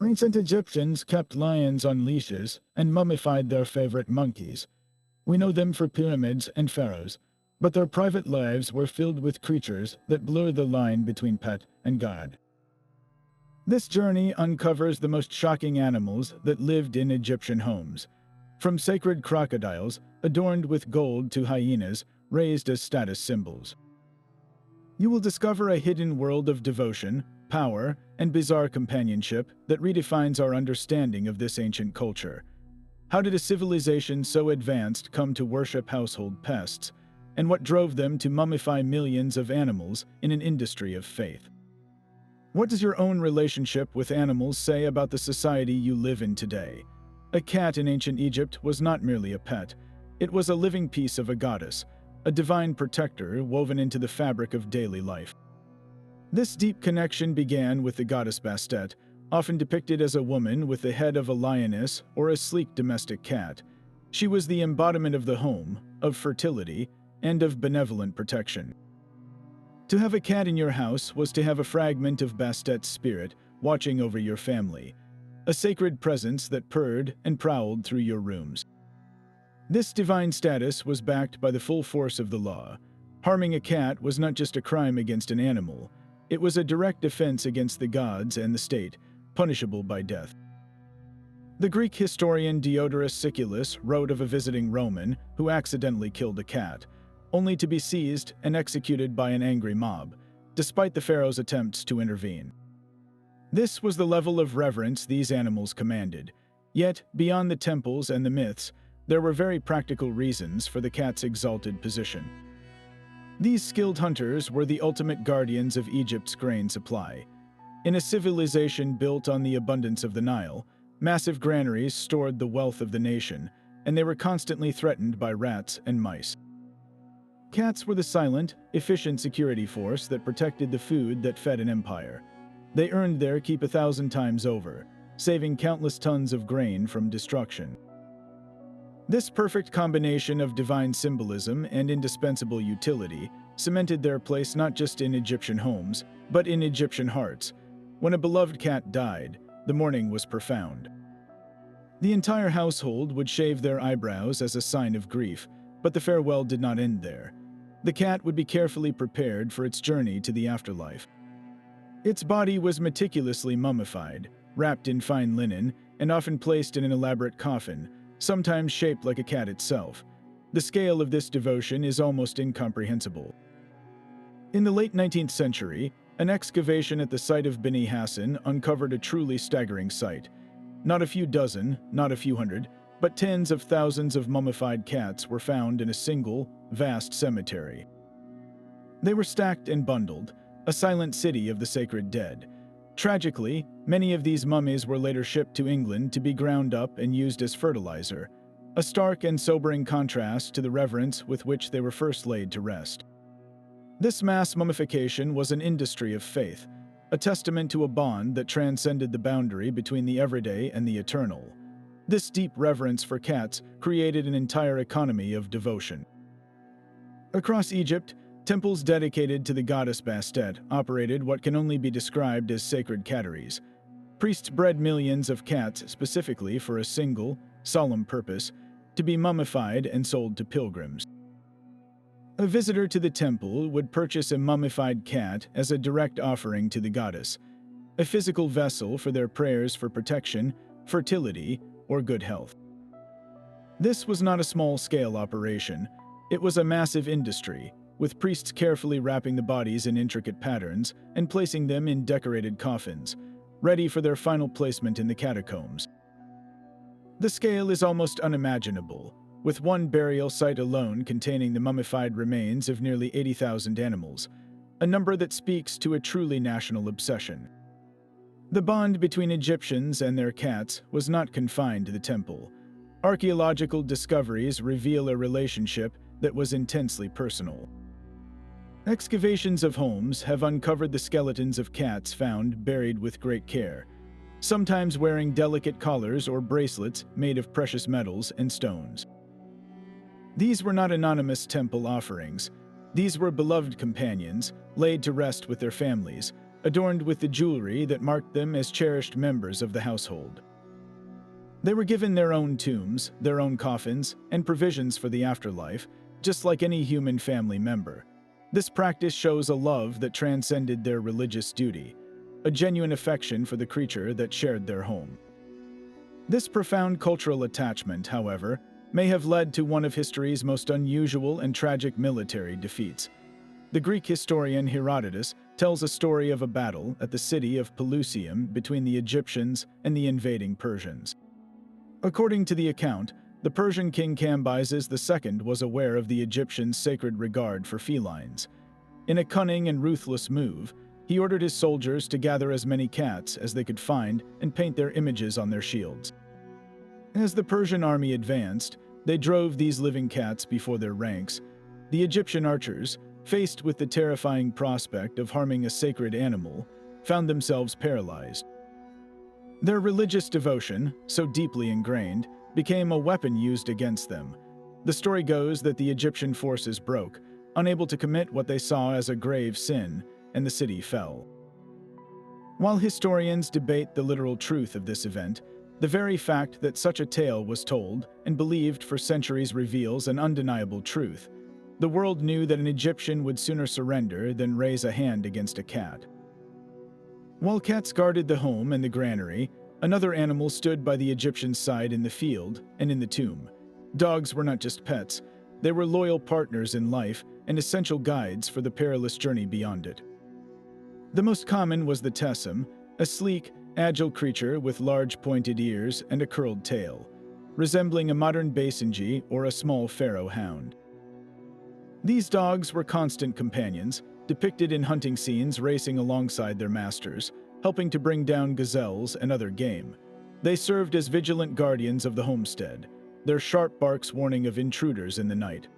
Ancient Egyptians kept lions on leashes and mummified their favorite monkeys. We know them for pyramids and pharaohs, but their private lives were filled with creatures that blur the line between pet and god. This journey uncovers the most shocking animals that lived in Egyptian homes, from sacred crocodiles adorned with gold to hyenas raised as status symbols. You will discover a hidden world of devotion, power, and bizarre companionship that redefines our understanding of this ancient culture. How did a civilization so advanced come to worship household pests, and what drove them to mummify millions of animals in an industry of faith? What does your own relationship with animals say about the society you live in today? A cat in ancient Egypt was not merely a pet. It was a living piece of a goddess, a divine protector woven into the fabric of daily life. This deep connection began with the goddess Bastet, often depicted as a woman with the head of a lioness or a sleek domestic cat. She was the embodiment of the home, of fertility, and of benevolent protection. To have a cat in your house was to have a fragment of Bastet's spirit watching over your family, a sacred presence that purred and prowled through your rooms. This divine status was backed by the full force of the law. Harming a cat was not just a crime against an animal, it was a direct offense against the gods and the state, punishable by death. The Greek historian Diodorus Siculus wrote of a visiting Roman who accidentally killed a cat, only to be seized and executed by an angry mob, despite the pharaoh's attempts to intervene. This was the level of reverence these animals commanded. Yet, beyond the temples and the myths, there were very practical reasons for the cat's exalted position. These skilled hunters were the ultimate guardians of Egypt's grain supply. In a civilization built on the abundance of the Nile, massive granaries stored the wealth of the nation, and they were constantly threatened by rats and mice. Cats were the silent, efficient security force that protected the food that fed an empire. They earned their keep 1,000 times over, saving countless tons of grain from destruction. This perfect combination of divine symbolism and indispensable utility cemented their place not just in Egyptian homes, but in Egyptian hearts. When a beloved cat died, the mourning was profound. The entire household would shave their eyebrows as a sign of grief, but the farewell did not end there. The cat would be carefully prepared for its journey to the afterlife. Its body was meticulously mummified, wrapped in fine linen, and often placed in an elaborate coffin, sometimes shaped like a cat itself. The scale of this devotion is almost incomprehensible. In the late 19th century, an excavation at the site of Beni Hassan uncovered a truly staggering sight. Not a few dozen, not a few hundred, but tens of thousands of mummified cats were found in a single, vast cemetery. They were stacked and bundled, a silent city of the sacred dead. Tragically, many of these mummies were later shipped to England to be ground up and used as fertilizer, a stark and sobering contrast to the reverence with which they were first laid to rest. This mass mummification was an industry of faith, a testament to a bond that transcended the boundary between the everyday and the eternal. This deep reverence for cats created an entire economy of devotion. Across Egypt, temples dedicated to the goddess Bastet operated what can only be described as sacred catteries. Priests bred millions of cats specifically for a single, solemn purpose, to be mummified and sold to pilgrims. A visitor to the temple would purchase a mummified cat as a direct offering to the goddess, a physical vessel for their prayers for protection, fertility, or good health. This was not a small-scale operation. It was a massive industry, with priests carefully wrapping the bodies in intricate patterns and placing them in decorated coffins, ready for their final placement in the catacombs. The scale is almost unimaginable, with one burial site alone containing the mummified remains of nearly 80,000 animals, a number that speaks to a truly national obsession. The bond between Egyptians and their cats was not confined to the temple. Archaeological discoveries reveal a relationship that was intensely personal. Excavations of homes have uncovered the skeletons of cats found buried with great care, sometimes wearing delicate collars or bracelets made of precious metals and stones. These were not anonymous temple offerings. These were beloved companions, laid to rest with their families, adorned with the jewelry that marked them as cherished members of the household. They were given their own tombs, their own coffins, and provisions for the afterlife, just like any human family member. This practice shows a love that transcended their religious duty, a genuine affection for the creature that shared their home. This profound cultural attachment, however, may have led to one of history's most unusual and tragic military defeats. The Greek historian Herodotus tells a story of a battle at the city of Pelusium between the Egyptians and the invading Persians. According to the account, the Persian king Cambyses II was aware of the Egyptians' sacred regard for felines. In a cunning and ruthless move, he ordered his soldiers to gather as many cats as they could find and paint their images on their shields. As the Persian army advanced, they drove these living cats before their ranks. The Egyptian archers, faced with the terrifying prospect of harming a sacred animal, found themselves paralyzed. Their religious devotion, so deeply ingrained, became a weapon used against them. The story goes that the Egyptian forces broke, unable to commit what they saw as a grave sin, and the city fell. While historians debate the literal truth of this event, the very fact that such a tale was told and believed for centuries reveals an undeniable truth. The world knew that an Egyptian would sooner surrender than raise a hand against a cat. While cats guarded the home and the granary, another animal stood by the Egyptian's side in the field and in the tomb. Dogs were not just pets, they were loyal partners in life and essential guides for the perilous journey beyond it. The most common was the tessem, a sleek, agile creature with large pointed ears and a curled tail, resembling a modern basenji or a small pharaoh hound. These dogs were constant companions, depicted in hunting scenes racing alongside their masters, helping to bring down gazelles and other game. They served as vigilant guardians of the homestead, their sharp barks warning of intruders in the night.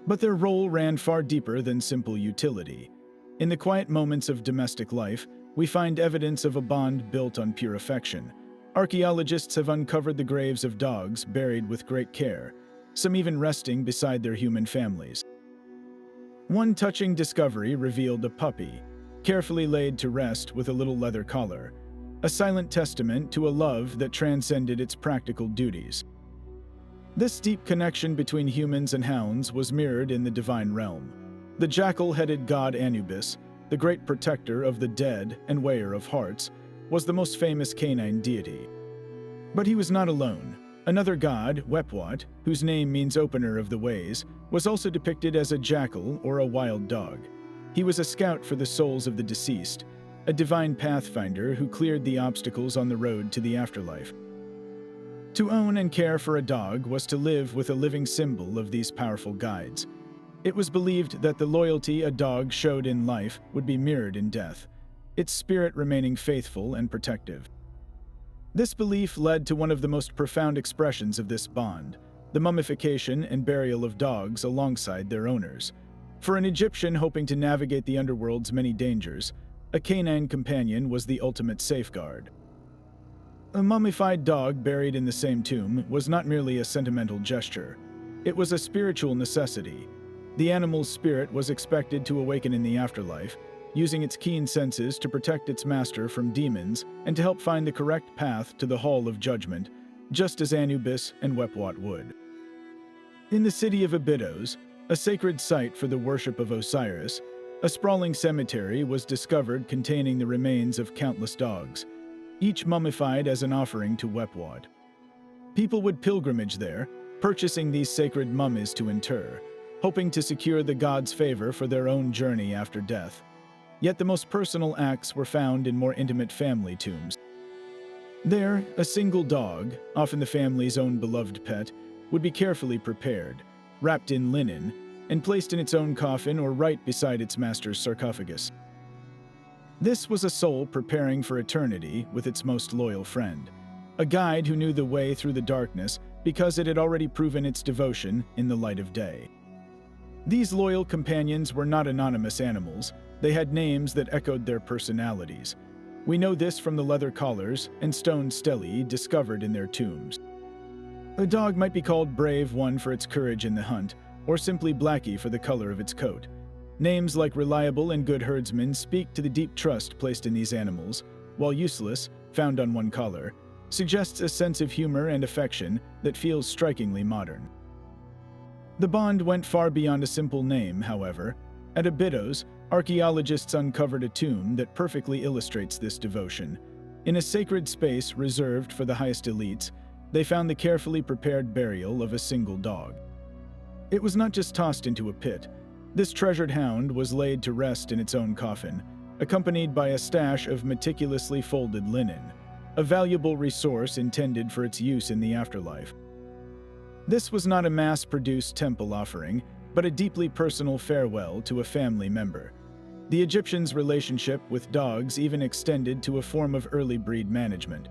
But their role ran far deeper than simple utility. In the quiet moments of domestic life, we find evidence of a bond built on pure affection. Archaeologists have uncovered the graves of dogs buried with great care, some even resting beside their human families. One touching discovery revealed a puppy, carefully laid to rest with a little leather collar, a silent testament to a love that transcended its practical duties. This deep connection between humans and hounds was mirrored in the divine realm. The jackal-headed god Anubis, the great protector of the dead and weigher of hearts, was the most famous canine deity. But he was not alone. Another god, Wepwat, whose name means opener of the ways, was also depicted as a jackal or a wild dog. He was a scout for the souls of the deceased, a divine pathfinder who cleared the obstacles on the road to the afterlife. To own and care for a dog was to live with a living symbol of these powerful guides. It was believed that the loyalty a dog showed in life would be mirrored in death, its spirit remaining faithful and protective. This belief led to one of the most profound expressions of this bond, the mummification and burial of dogs alongside their owners. For an Egyptian hoping to navigate the underworld's many dangers, a canine companion was the ultimate safeguard. A mummified dog buried in the same tomb was not merely a sentimental gesture. It was a spiritual necessity. The animal's spirit was expected to awaken in the afterlife, using its keen senses to protect its master from demons and to help find the correct path to the Hall of Judgment, just as Anubis and Wepwat would. In the city of Abydos, a sacred site for the worship of Osiris, a sprawling cemetery was discovered containing the remains of countless dogs, each mummified as an offering to Wepwat. People would pilgrimage there, purchasing these sacred mummies to inter, hoping to secure the god's favor for their own journey after death. Yet the most personal acts were found in more intimate family tombs. There, a single dog, often the family's own beloved pet, would be carefully prepared, wrapped in linen, and placed in its own coffin or right beside its master's sarcophagus. This was a soul preparing for eternity with its most loyal friend, a guide who knew the way through the darkness because it had already proven its devotion in the light of day. These loyal companions were not anonymous animals. They had names that echoed their personalities. We know this from the leather collars and stone stelae discovered in their tombs. A dog might be called Brave One for its courage in the hunt, or simply Blackie for the color of its coat. Names like reliable and good herdsman speak to the deep trust placed in these animals, while useless, found on one collar, suggests a sense of humor and affection that feels strikingly modern. The bond went far beyond a simple name, however. At Abydos, archaeologists uncovered a tomb that perfectly illustrates this devotion. In a sacred space reserved for the highest elites, they found the carefully prepared burial of a single dog. It was not just tossed into a pit. This treasured hound was laid to rest in its own coffin, accompanied by a stash of meticulously folded linen, a valuable resource intended for its use in the afterlife. This was not a mass-produced temple offering, but a deeply personal farewell to a family member. The Egyptians' relationship with dogs even extended to a form of early breed management.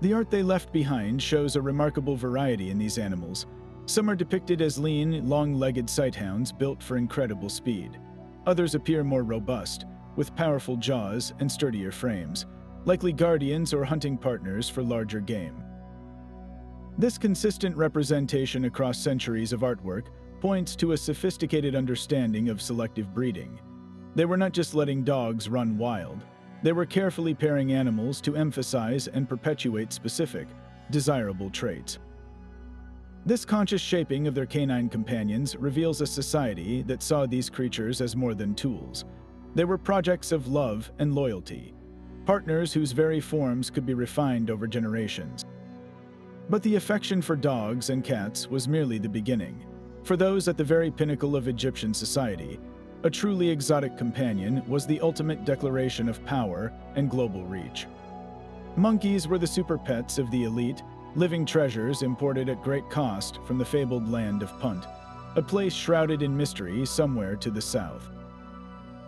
The art they left behind shows a remarkable variety in these animals. Some are depicted as lean, long-legged sighthounds built for incredible speed. Others appear more robust, with powerful jaws and sturdier frames, likely guardians or hunting partners for larger game. This consistent representation across centuries of artwork points to a sophisticated understanding of selective breeding. They were not just letting dogs run wild. They were carefully pairing animals to emphasize and perpetuate specific, desirable traits. This conscious shaping of their canine companions reveals a society that saw these creatures as more than tools. They were projects of love and loyalty, partners whose very forms could be refined over generations. But the affection for dogs and cats was merely the beginning. For those at the very pinnacle of Egyptian society, a truly exotic companion was the ultimate declaration of power and global reach. Monkeys were the super pets of the elite, living treasures imported at great cost from the fabled land of Punt, a place shrouded in mystery somewhere to the south.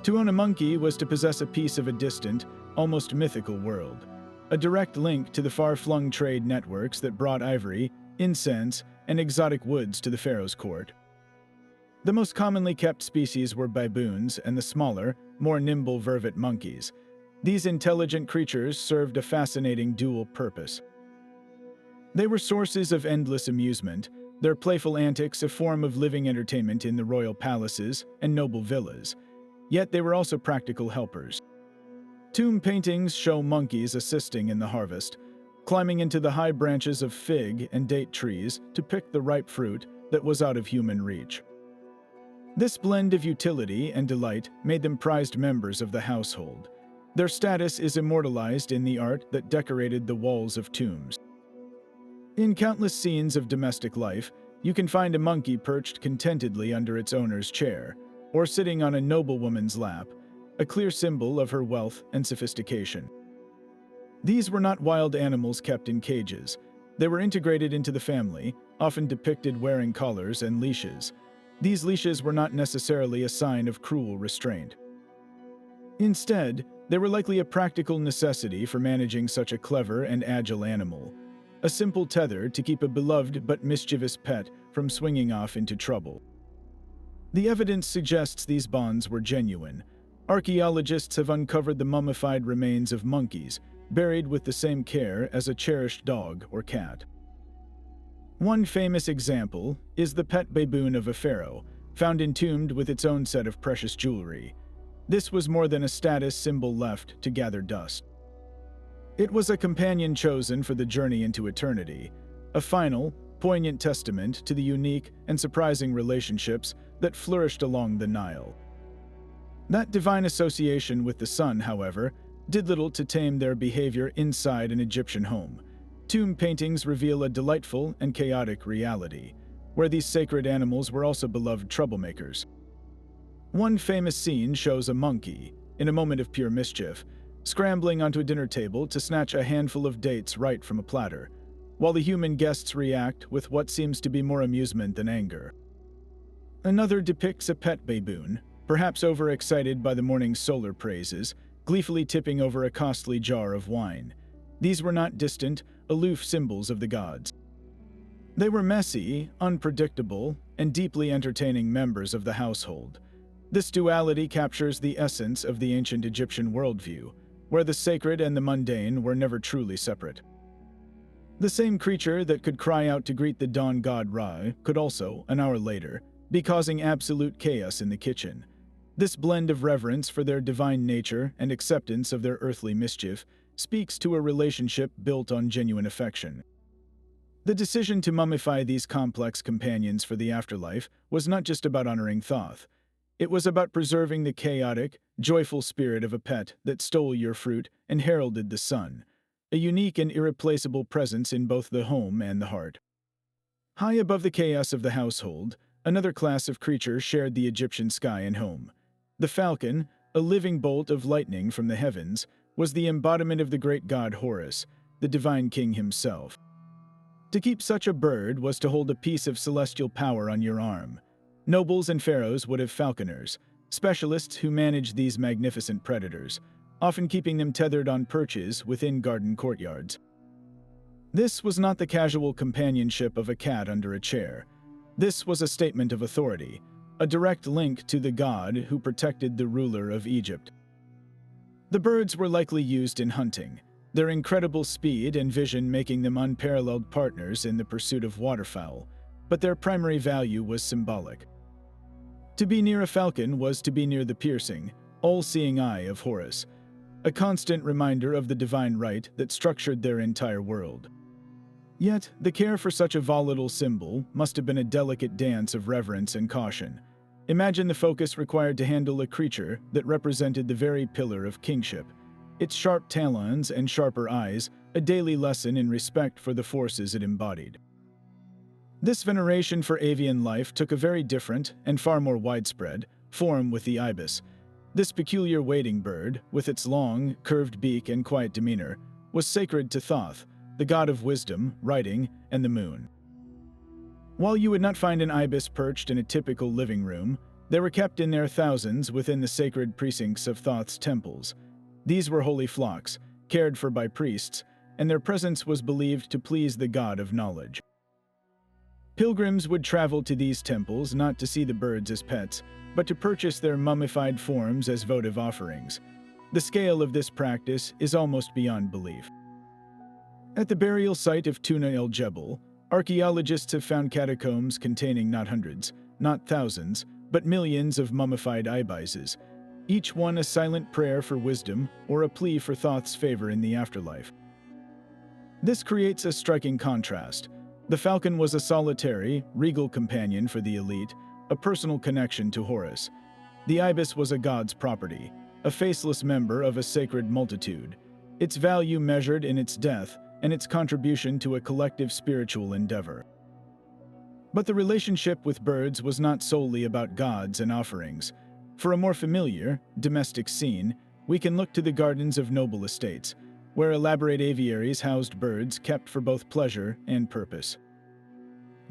To own a monkey was to possess a piece of a distant, almost mythical world, a direct link to the far-flung trade networks that brought ivory, incense, and exotic woods to the pharaoh's court. The most commonly kept species were baboons and the smaller, more nimble vervet monkeys. These intelligent creatures served a fascinating dual purpose. They were sources of endless amusement, their playful antics a form of living entertainment in the royal palaces and noble villas. Yet they were also practical helpers. Tomb paintings show monkeys assisting in the harvest, climbing into the high branches of fig and date trees to pick the ripe fruit that was out of human reach. This blend of utility and delight made them prized members of the household. Their status is immortalized in the art that decorated the walls of tombs. In countless scenes of domestic life, you can find a monkey perched contentedly under its owner's chair, or sitting on a noblewoman's lap, a clear symbol of her wealth and sophistication. These were not wild animals kept in cages. They were integrated into the family, often depicted wearing collars and leashes. These leashes were not necessarily a sign of cruel restraint. Instead, they were likely a practical necessity for managing such a clever and agile animal, a simple tether to keep a beloved but mischievous pet from swinging off into trouble. The evidence suggests these bonds were genuine. Archaeologists have uncovered the mummified remains of monkeys, buried with the same care as a cherished dog or cat. One famous example is the pet baboon of a pharaoh, found entombed with its own set of precious jewelry. This was more than a status symbol left to gather dust. It was a companion chosen for the journey into eternity, a final, poignant testament to the unique and surprising relationships that flourished along the Nile. That divine association with the sun, however, did little to tame their behavior inside an Egyptian home. Tomb paintings reveal a delightful and chaotic reality, where these sacred animals were also beloved troublemakers. One famous scene shows a monkey, in a moment of pure mischief, scrambling onto a dinner table to snatch a handful of dates right from a platter, while the human guests react with what seems to be more amusement than anger. Another depicts a pet baboon, perhaps overexcited by the morning's solar praises, gleefully tipping over a costly jar of wine. These were not distant, aloof symbols of the gods. They were messy, unpredictable, and deeply entertaining members of the household. This duality captures the essence of the ancient Egyptian worldview, where the sacred and the mundane were never truly separate. The same creature that could cry out to greet the dawn god Ra could also, an hour later, be causing absolute chaos in the kitchen. This blend of reverence for their divine nature and acceptance of their earthly mischief speaks to a relationship built on genuine affection. The decision to mummify these complex companions for the afterlife was not just about honoring Thoth. It was about preserving the chaotic, joyful spirit of a pet that stole your fruit and heralded the sun, a unique and irreplaceable presence in both the home and the heart. High above the chaos of the household, another class of creature shared the Egyptian sky and home. The falcon, a living bolt of lightning from the heavens, was the embodiment of the great god Horus, the divine king himself. To keep such a bird was to hold a piece of celestial power on your arm. Nobles and pharaohs would have falconers, specialists who managed these magnificent predators, often keeping them tethered on perches within garden courtyards. This was not the casual companionship of a cat under a chair. This was a statement of authority, a direct link to the god who protected the ruler of Egypt. The birds were likely used in hunting, their incredible speed and vision making them unparalleled partners in the pursuit of waterfowl, but their primary value was symbolic. To be near a falcon was to be near the piercing, all-seeing eye of Horus, a constant reminder of the divine right that structured their entire world. Yet, the care for such a volatile symbol must have been a delicate dance of reverence and caution. Imagine the focus required to handle a creature that represented the very pillar of kingship, its sharp talons and sharper eyes, a daily lesson in respect for the forces it embodied. This veneration for avian life took a very different, and far more widespread, form with the ibis. This peculiar wading bird, with its long, curved beak and quiet demeanor, was sacred to Thoth, the god of wisdom, writing, and the moon. While you would not find an ibis perched in a typical living room, they were kept in their thousands within the sacred precincts of Thoth's temples. These were holy flocks, cared for by priests, and their presence was believed to please the god of knowledge. Pilgrims would travel to these temples not to see the birds as pets, but to purchase their mummified forms as votive offerings. The scale of this practice is almost beyond belief. At the burial site of Tuna el-Jebel, archaeologists have found catacombs containing not hundreds, not thousands, but millions of mummified ibises, each one a silent prayer for wisdom or a plea for Thoth's favor in the afterlife. This creates a striking contrast. The falcon was a solitary, regal companion for the elite, a personal connection to Horus. The ibis was a god's property, a faceless member of a sacred multitude, its value measured in its death and its contribution to a collective spiritual endeavor. But the relationship with birds was not solely about gods and offerings. For a more familiar, domestic scene, we can look to the gardens of noble estates, where elaborate aviaries housed birds kept for both pleasure and purpose.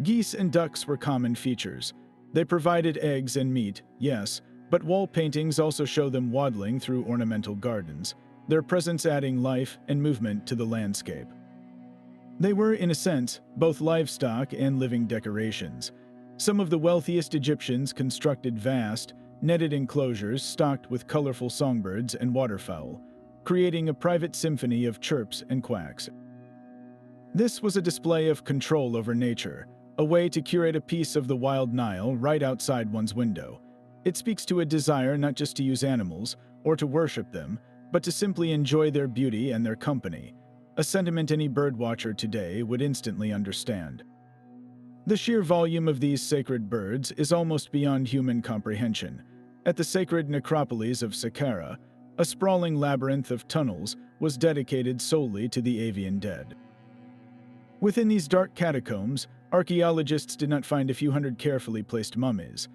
Geese and ducks were common features. They provided eggs and meat, yes, but wall paintings also show them waddling through ornamental gardens, their presence adding life and movement to the landscape. They were, in a sense, both livestock and living decorations. Some of the wealthiest Egyptians constructed vast, netted enclosures stocked with colorful songbirds and waterfowl, creating a private symphony of chirps and quacks. This was a display of control over nature, a way to curate a piece of the wild Nile right outside one's window. It speaks to a desire not just to use animals or to worship them, but to simply enjoy their beauty and their company, a sentiment any birdwatcher today would instantly understand. The sheer volume of these sacred birds is almost beyond human comprehension. At the sacred necropolis of Saqqara, a sprawling labyrinth of tunnels was dedicated solely to the avian dead. Within these dark catacombs, archaeologists did not find a few hundred carefully placed mummies.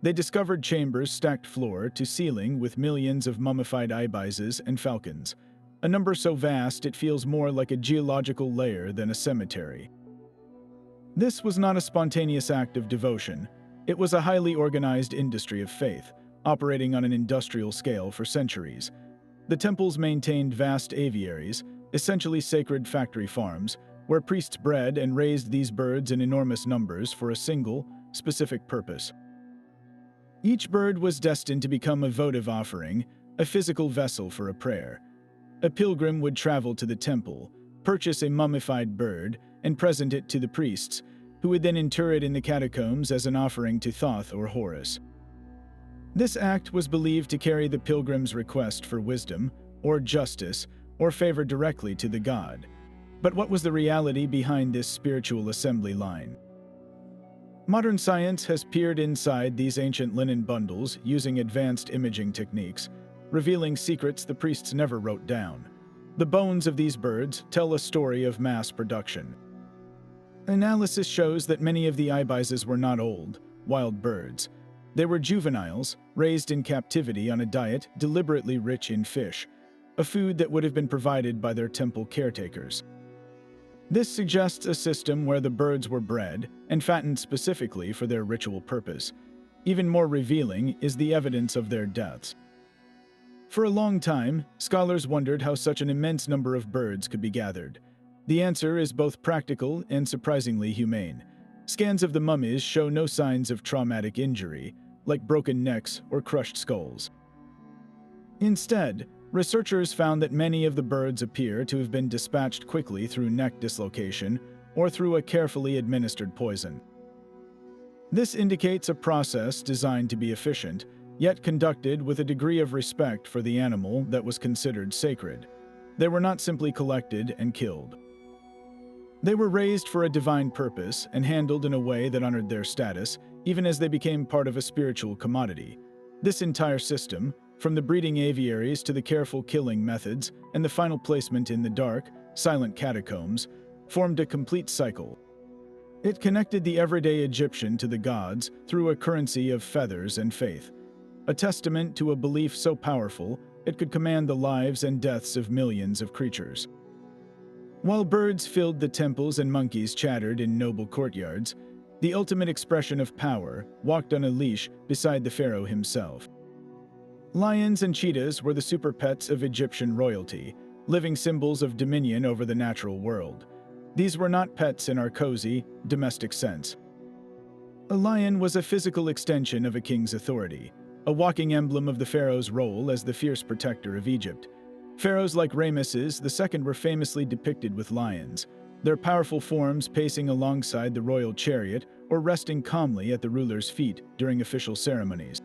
They discovered chambers stacked floor to ceiling with millions of mummified ibises and falcons, a number so vast it feels more like a geological layer than a cemetery. This was not a spontaneous act of devotion. It was a highly organized industry of faith, operating on an industrial scale for centuries. The temples maintained vast aviaries, essentially sacred factory farms, where priests bred and raised these birds in enormous numbers for a single, specific purpose. Each bird was destined to become a votive offering, a physical vessel for a prayer. A pilgrim would travel to the temple, purchase a mummified bird, and present it to the priests, who would then inter it in the catacombs as an offering to Thoth or Horus. This act was believed to carry the pilgrim's request for wisdom, or justice, or favor directly to the god. But what was the reality behind this spiritual assembly line? Modern science has peered inside these ancient linen bundles using advanced imaging techniques, revealing secrets the priests never wrote down. The bones of these birds tell a story of mass production. Analysis shows that many of the ibises were not old, wild birds. They were juveniles, raised in captivity on a diet deliberately rich in fish, a food that would have been provided by their temple caretakers. This suggests a system where the birds were bred and fattened specifically for their ritual purpose. Even more revealing is the evidence of their deaths. For a long time, scholars wondered how such an immense number of birds could be gathered. The answer is both practical and surprisingly humane. Scans of the mummies show no signs of traumatic injury, like broken necks or crushed skulls. Instead, researchers found that many of the birds appear to have been dispatched quickly through neck dislocation or through a carefully administered poison. This indicates a process designed to be efficient, yet conducted with a degree of respect for the animal that was considered sacred. They were not simply collected and killed. They were raised for a divine purpose and handled in a way that honored their status, even as they became part of a spiritual commodity. This entire system, from the breeding aviaries to the careful killing methods and the final placement in the dark, silent catacombs, formed a complete cycle. It connected the everyday Egyptian to the gods through a currency of feathers and faith, a testament to a belief so powerful it could command the lives and deaths of millions of creatures. While birds filled the temples and monkeys chattered in noble courtyards, the ultimate expression of power walked on a leash beside the pharaoh himself. Lions and cheetahs were the super pets of Egyptian royalty, living symbols of dominion over the natural world. These were not pets in our cozy, domestic sense. A lion was a physical extension of a king's authority, a walking emblem of the pharaoh's role as the fierce protector of Egypt. Pharaohs like Ramesses II were famously depicted with lions, their powerful forms pacing alongside the royal chariot or resting calmly at the ruler's feet during official ceremonies.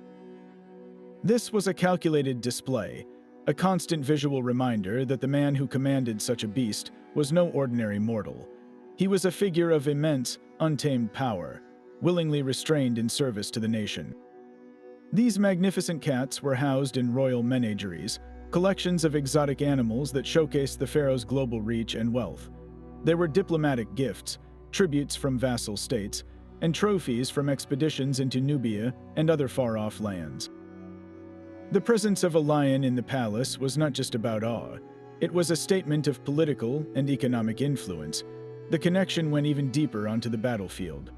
This was a calculated display, a constant visual reminder that the man who commanded such a beast was no ordinary mortal. He was a figure of immense, untamed power, willingly restrained in service to the nation. These magnificent cats were housed in royal menageries, collections of exotic animals that showcased the pharaoh's global reach and wealth. They were diplomatic gifts, tributes from vassal states, and trophies from expeditions into Nubia and other far-off lands. The presence of a lion in the palace was not just about awe. It was a statement of political and economic influence. The connection went even deeper onto the battlefield.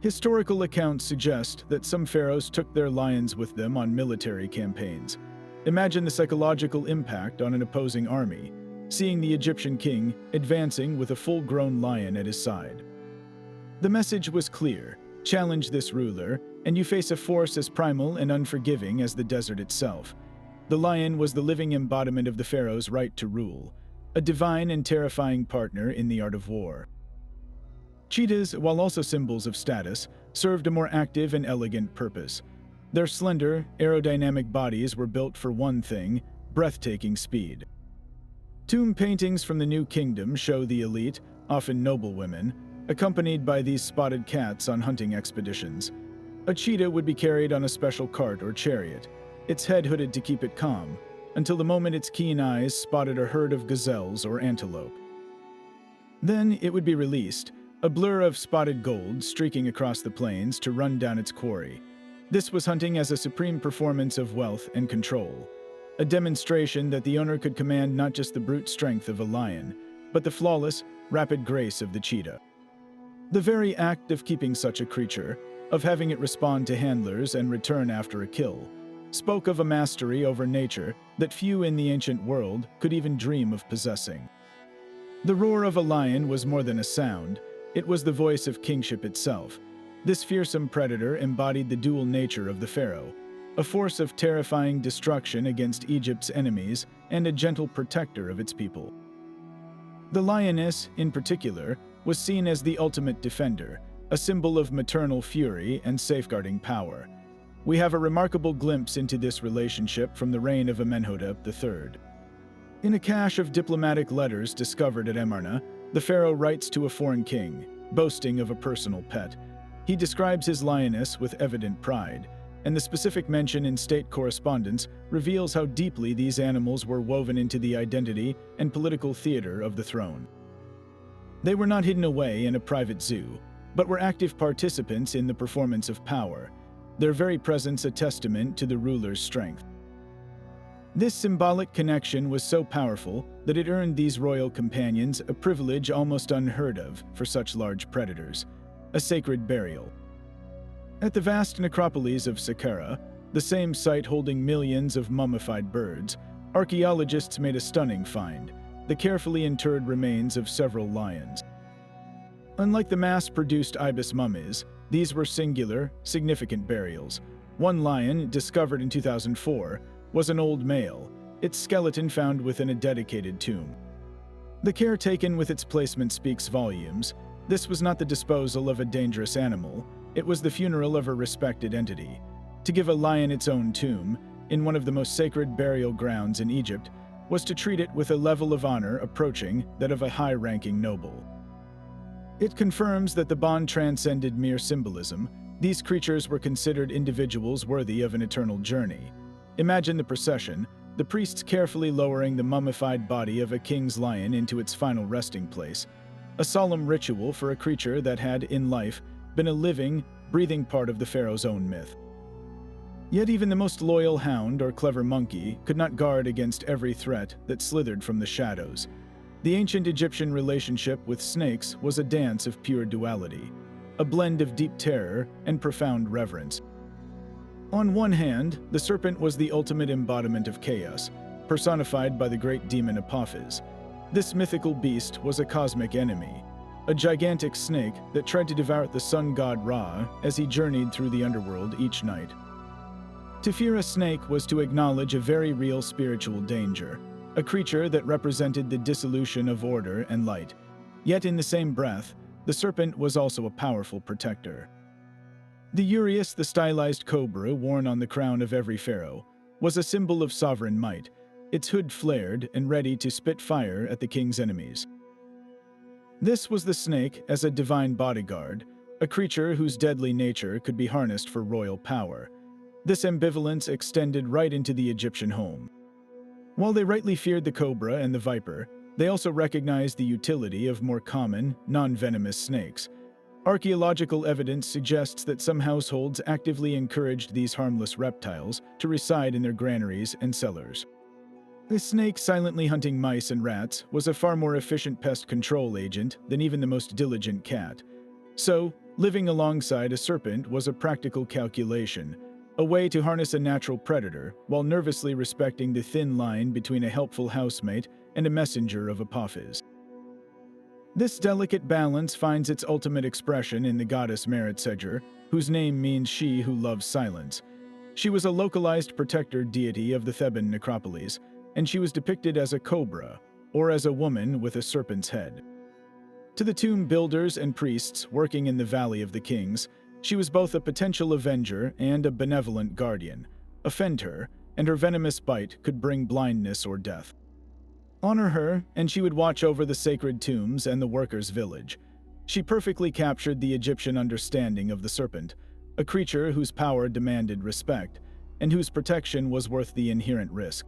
Historical accounts suggest that some pharaohs took their lions with them on military campaigns. Imagine the psychological impact on an opposing army, seeing the Egyptian king advancing with a full-grown lion at his side. The message was clear: challenge this ruler, and you face a force as primal and unforgiving as the desert itself. The lion was the living embodiment of the pharaoh's right to rule, a divine and terrifying partner in the art of war. Cheetahs, while also symbols of status, served a more active and elegant purpose. Their slender, aerodynamic bodies were built for one thing: breathtaking speed. Tomb paintings from the New Kingdom show the elite, often noble women, accompanied by these spotted cats on hunting expeditions. A cheetah would be carried on a special cart or chariot, its head hooded to keep it calm, until the moment its keen eyes spotted a herd of gazelles or antelope. Then it would be released, a blur of spotted gold streaking across the plains to run down its quarry. This was hunting as a supreme performance of wealth and control, a demonstration that the owner could command not just the brute strength of a lion, but the flawless, rapid grace of the cheetah. The very act of keeping such a creature, of having it respond to handlers and return after a kill, spoke of a mastery over nature that few in the ancient world could even dream of possessing. The roar of a lion was more than a sound, it was the voice of kingship itself. This fearsome predator embodied the dual nature of the pharaoh, a force of terrifying destruction against Egypt's enemies and a gentle protector of its people. The lioness, in particular, was seen as the ultimate defender, a symbol of maternal fury and safeguarding power. We have a remarkable glimpse into this relationship from the reign of Amenhotep III. In a cache of diplomatic letters discovered at Amarna, the pharaoh writes to a foreign king, boasting of a personal pet. He describes his lioness with evident pride, and the specific mention in state correspondence reveals how deeply these animals were woven into the identity and political theater of the throne. They were not hidden away in a private zoo, but were active participants in the performance of power, their very presence a testament to the ruler's strength. This symbolic connection was so powerful that it earned these royal companions a privilege almost unheard of for such large predators: a sacred burial. At the vast necropolis of Saqqara, the same site holding millions of mummified birds, archaeologists made a stunning find: the carefully interred remains of several lions. Unlike the mass-produced ibis mummies, these were singular, significant burials. One lion, discovered in 2004, was an old male, its skeleton found within a dedicated tomb. The care taken with its placement speaks volumes. This was not the disposal of a dangerous animal, it was the funeral of a respected entity. To give a lion its own tomb, in one of the most sacred burial grounds in Egypt, was to treat it with a level of honor approaching that of a high-ranking noble. It confirms that the bond transcended mere symbolism. These creatures were considered individuals worthy of an eternal journey. Imagine the procession, the priests carefully lowering the mummified body of a king's lion into its final resting place, a solemn ritual for a creature that had, in life, been a living, breathing part of the pharaoh's own myth. Yet even the most loyal hound or clever monkey could not guard against every threat that slithered from the shadows. The ancient Egyptian relationship with snakes was a dance of pure duality, a blend of deep terror and profound reverence. On one hand, the serpent was the ultimate embodiment of chaos, personified by the great demon Apophis. This mythical beast was a cosmic enemy, a gigantic snake that tried to devour the sun god Ra as he journeyed through the underworld each night. To fear a snake was to acknowledge a very real spiritual danger, a creature that represented the dissolution of order and light. Yet in the same breath, the serpent was also a powerful protector. The uraeus, the stylized cobra worn on the crown of every pharaoh, was a symbol of sovereign might, its hood flared and ready to spit fire at the king's enemies. This was the snake as a divine bodyguard, a creature whose deadly nature could be harnessed for royal power. This ambivalence extended right into the Egyptian home. While they rightly feared the cobra and the viper, they also recognized the utility of more common, non-venomous snakes. Archaeological evidence suggests that some households actively encouraged these harmless reptiles to reside in their granaries and cellars. The snake silently hunting mice and rats was a far more efficient pest control agent than even the most diligent cat. So, living alongside a serpent was a practical calculation, a way to harness a natural predator while nervously respecting the thin line between a helpful housemate and a messenger of Apophis. This delicate balance finds its ultimate expression in the goddess Meretseger, whose name means she who loves silence. She was a localized protector deity of the Theban necropolis, and she was depicted as a cobra, or as a woman with a serpent's head. To the tomb builders and priests working in the Valley of the Kings, she was both a potential avenger and a benevolent guardian. Offend her, and her venomous bite could bring blindness or death. Honor her, and she would watch over the sacred tombs and the workers' village. She perfectly captured the Egyptian understanding of the serpent, a creature whose power demanded respect, and whose protection was worth the inherent risk.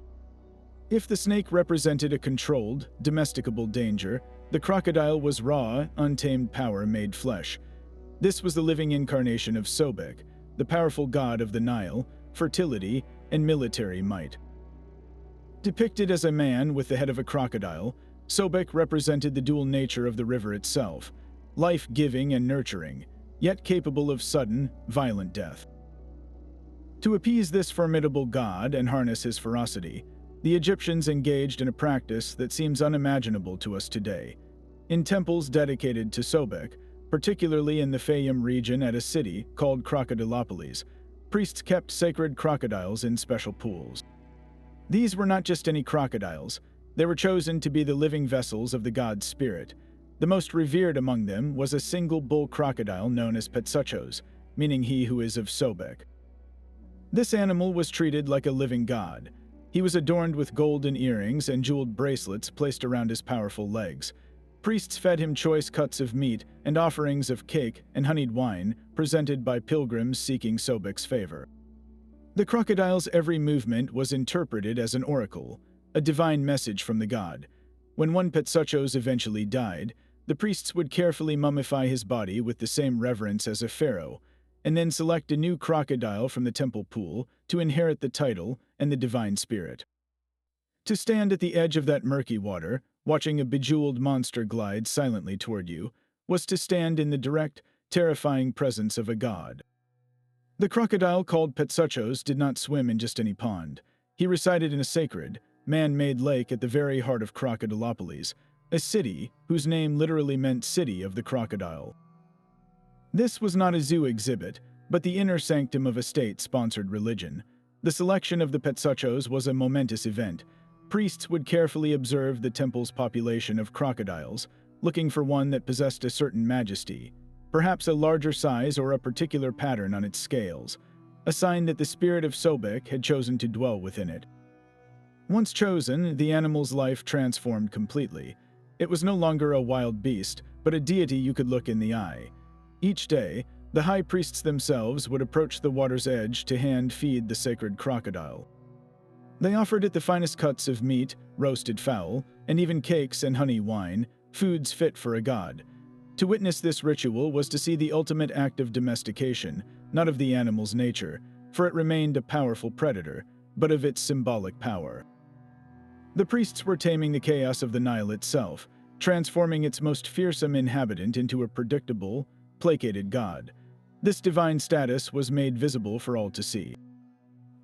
If the snake represented a controlled, domesticable danger, the crocodile was raw, untamed power made flesh. This was the living incarnation of Sobek, the powerful god of the Nile, fertility, and military might. Depicted as a man with the head of a crocodile, Sobek represented the dual nature of the river itself, life-giving and nurturing, yet capable of sudden, violent death. To appease this formidable god and harness his ferocity, the Egyptians engaged in a practice that seems unimaginable to us today. In temples dedicated to Sobek, particularly in the Fayum region at a city called Crocodilopolis, priests kept sacred crocodiles in special pools. These were not just any crocodiles, they were chosen to be the living vessels of the god's spirit. The most revered among them was a single bull crocodile known as Petsuchos, meaning he who is of Sobek. This animal was treated like a living god. He was adorned with golden earrings and jeweled bracelets placed around his powerful legs. Priests fed him choice cuts of meat and offerings of cake and honeyed wine presented by pilgrims seeking Sobek's favor. The crocodile's every movement was interpreted as an oracle, a divine message from the god. When one Petsuchos eventually died, the priests would carefully mummify his body with the same reverence as a pharaoh, and then select a new crocodile from the temple pool to inherit the title and the divine spirit. To stand at the edge of that murky water, watching a bejeweled monster glide silently toward you, was to stand in the direct, terrifying presence of a god. The crocodile called Petsuchos did not swim in just any pond. He resided in a sacred, man-made lake at the very heart of Crocodilopolis, a city whose name literally meant City of the Crocodile. This was not a zoo exhibit, but the inner sanctum of a state-sponsored religion. The selection of the Petsuchos was a momentous event. Priests would carefully observe the temple's population of crocodiles, looking for one that possessed a certain majesty, perhaps a larger size or a particular pattern on its scales, a sign that the spirit of Sobek had chosen to dwell within it. Once chosen, the animal's life transformed completely. It was no longer a wild beast, but a deity you could look in the eye. Each day, the high priests themselves would approach the water's edge to hand-feed the sacred crocodile. They offered it the finest cuts of meat, roasted fowl, and even cakes and honey wine, foods fit for a god. To witness this ritual was to see the ultimate act of domestication, not of the animal's nature, for it remained a powerful predator, but of its symbolic power. The priests were taming the chaos of the Nile itself, transforming its most fearsome inhabitant into a predictable, placated god. This divine status was made visible for all to see.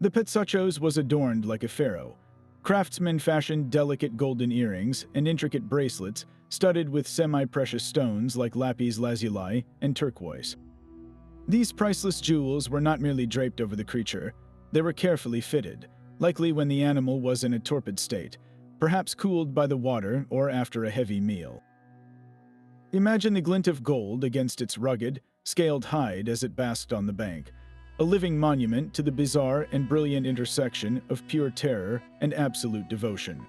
The Petsuchos was adorned like a pharaoh. Craftsmen fashioned delicate golden earrings and intricate bracelets studded with semi-precious stones like lapis lazuli and turquoise. These priceless jewels were not merely draped over the creature, they were carefully fitted, likely when the animal was in a torpid state, perhaps cooled by the water or after a heavy meal. Imagine the glint of gold against its rugged, scaled hide as it basked on the bank, a living monument to the bizarre and brilliant intersection of pure terror and absolute devotion.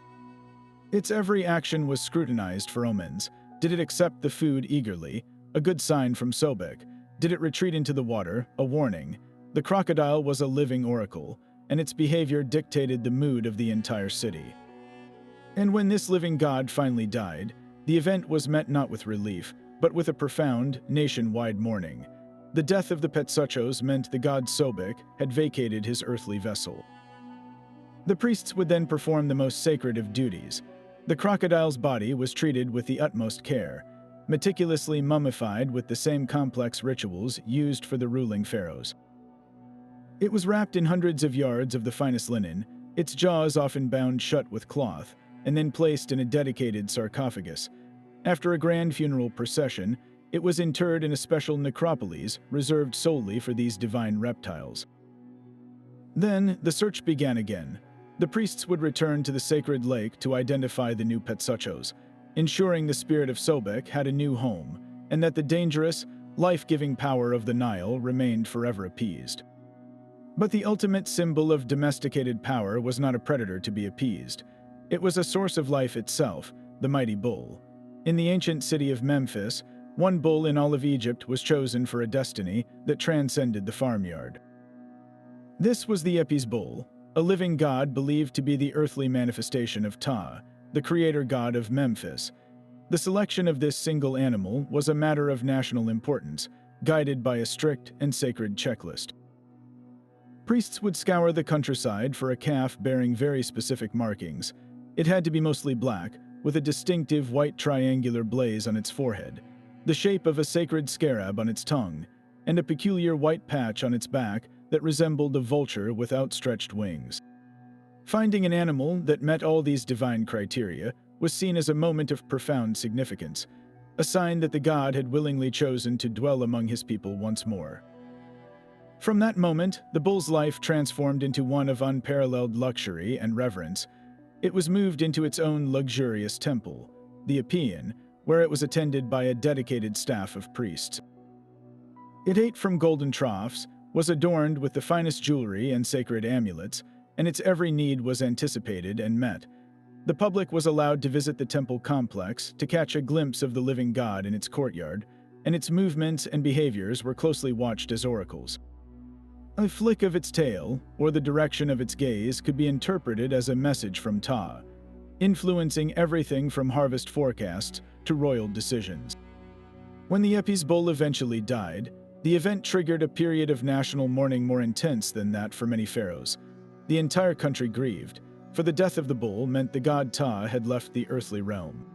Its every action was scrutinized for omens. Did it accept the food eagerly? A good sign from Sobek. Did it retreat into the water? A warning. The crocodile was a living oracle, and its behavior dictated the mood of the entire city. And when this living god finally died, the event was met not with relief, but with a profound, nationwide mourning. The death of the Petsuchos meant the god Sobek had vacated his earthly vessel. The priests would then perform the most sacred of duties. The crocodile's body was treated with the utmost care, meticulously mummified with the same complex rituals used for the ruling pharaohs. It was wrapped in hundreds of yards of the finest linen, its jaws often bound shut with cloth, and then placed in a dedicated sarcophagus. After a grand funeral procession, it was interred in a special necropolis reserved solely for these divine reptiles. Then, the search began again. The priests would return to the sacred lake to identify the new Petsuchos, ensuring the spirit of Sobek had a new home, and that the dangerous, life-giving power of the Nile remained forever appeased. But the ultimate symbol of domesticated power was not a predator to be appeased. It was a source of life itself, the mighty bull. In the ancient city of Memphis, one bull in all of Egypt was chosen for a destiny that transcended the farmyard. This was the Apis bull, a living god believed to be the earthly manifestation of Ptah, the creator god of Memphis. The selection of this single animal was a matter of national importance, guided by a strict and sacred checklist. Priests would scour the countryside for a calf bearing very specific markings. It had to be mostly black, with a distinctive white triangular blaze on its forehead, the shape of a sacred scarab on its tongue, and a peculiar white patch on its back that resembled a vulture with outstretched wings. Finding an animal that met all these divine criteria was seen as a moment of profound significance, a sign that the god had willingly chosen to dwell among his people once more. From that moment, the bull's life transformed into one of unparalleled luxury and reverence. It was moved into its own luxurious temple, the Apian, where it was attended by a dedicated staff of priests. It ate from golden troughs, was adorned with the finest jewelry and sacred amulets, and its every need was anticipated and met. The public was allowed to visit the temple complex to catch a glimpse of the living god in its courtyard, and its movements and behaviors were closely watched as oracles. A flick of its tail, or the direction of its gaze, could be interpreted as a message from Ptah, influencing everything from harvest forecasts to royal decisions. When the Apis bull eventually died, the event triggered a period of national mourning more intense than that for many pharaohs. The entire country grieved, for the death of the bull meant the god Ptah had left the earthly realm.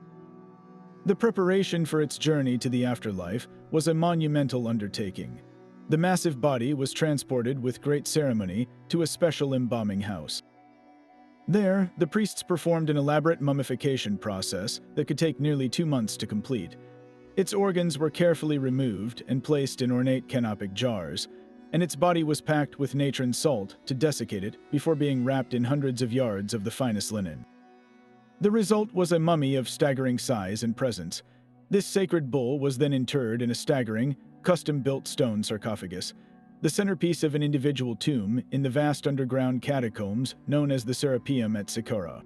The preparation for its journey to the afterlife was a monumental undertaking. The massive body was transported with great ceremony to a special embalming house. There, the priests performed an elaborate mummification process that could take nearly 2 months to complete. Its organs were carefully removed and placed in ornate canopic jars, and its body was packed with natron salt to desiccate it before being wrapped in hundreds of yards of the finest linen. The result was a mummy of staggering size and presence. This sacred bull was then interred in a staggering, custom-built stone sarcophagus, the centerpiece of an individual tomb in the vast underground catacombs known as the Serapeum at Saqqara.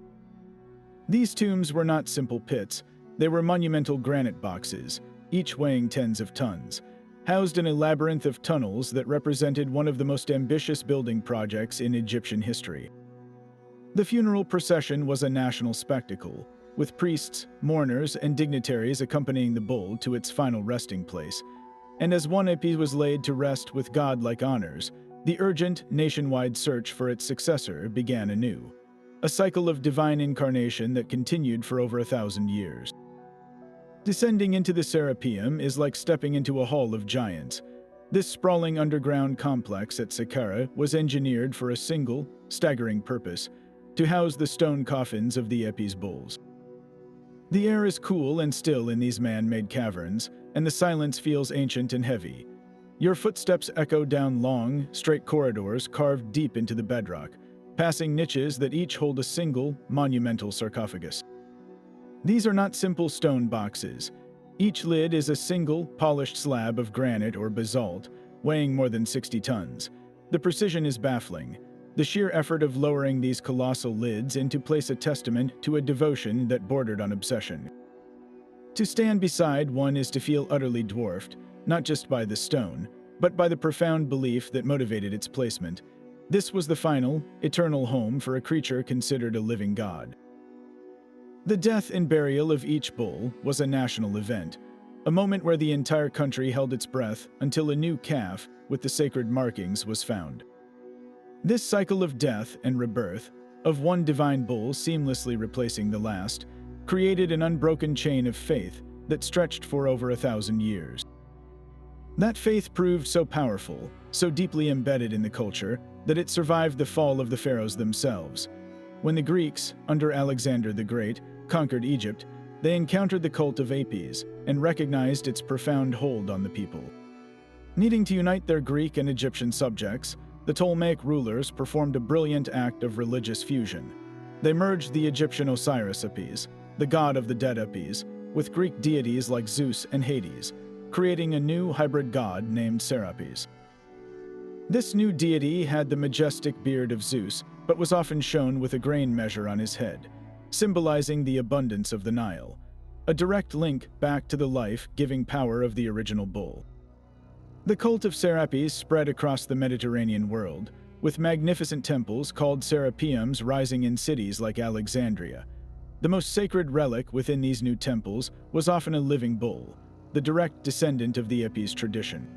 These tombs were not simple pits. They were monumental granite boxes, each weighing tens of tons, housed in a labyrinth of tunnels that represented one of the most ambitious building projects in Egyptian history. The funeral procession was a national spectacle, with priests, mourners, and dignitaries accompanying the bull to its final resting place. And as one Apis was laid to rest with godlike honors, the urgent, nationwide search for its successor began anew, a cycle of divine incarnation that continued for over 1,000 years. Descending into the Serapeum is like stepping into a hall of giants. This sprawling underground complex at Saqqara was engineered for a single, staggering purpose: to house the stone coffins of the Apis bulls. The air is cool and still in these man-made caverns, and the silence feels ancient and heavy. Your footsteps echo down long, straight corridors carved deep into the bedrock, passing niches that each hold a single, monumental sarcophagus. These are not simple stone boxes. Each lid is a single, polished slab of granite or basalt, weighing more than 60 tons. The precision is baffling. The sheer effort of lowering these colossal lids into place a testament to a devotion that bordered on obsession. To stand beside one is to feel utterly dwarfed, not just by the stone, but by the profound belief that motivated its placement. This was the final, eternal home for a creature considered a living god. The death and burial of each bull was a national event, a moment where the entire country held its breath until a new calf with the sacred markings was found. This cycle of death and rebirth, of one divine bull seamlessly replacing the last, created an unbroken chain of faith that stretched for over 1,000 years. That faith proved so powerful, so deeply embedded in the culture, that it survived the fall of the pharaohs themselves. When the Greeks, under Alexander the Great, conquered Egypt, they encountered the cult of Apis and recognized its profound hold on the people. Needing to unite their Greek and Egyptian subjects, the Ptolemaic rulers performed a brilliant act of religious fusion. They merged the Egyptian Osiris Apis, the god of the dead Apis, with Greek deities like Zeus and Hades, creating a new hybrid god named Serapis. This new deity had the majestic beard of Zeus, but was often shown with a grain measure on his head, symbolizing the abundance of the Nile, a direct link back to the life-giving power of the original bull. The cult of Serapis spread across the Mediterranean world, with magnificent temples called Serapeums rising in cities like Alexandria. The most sacred relic within these new temples was often a living bull, the direct descendant of the Apis tradition.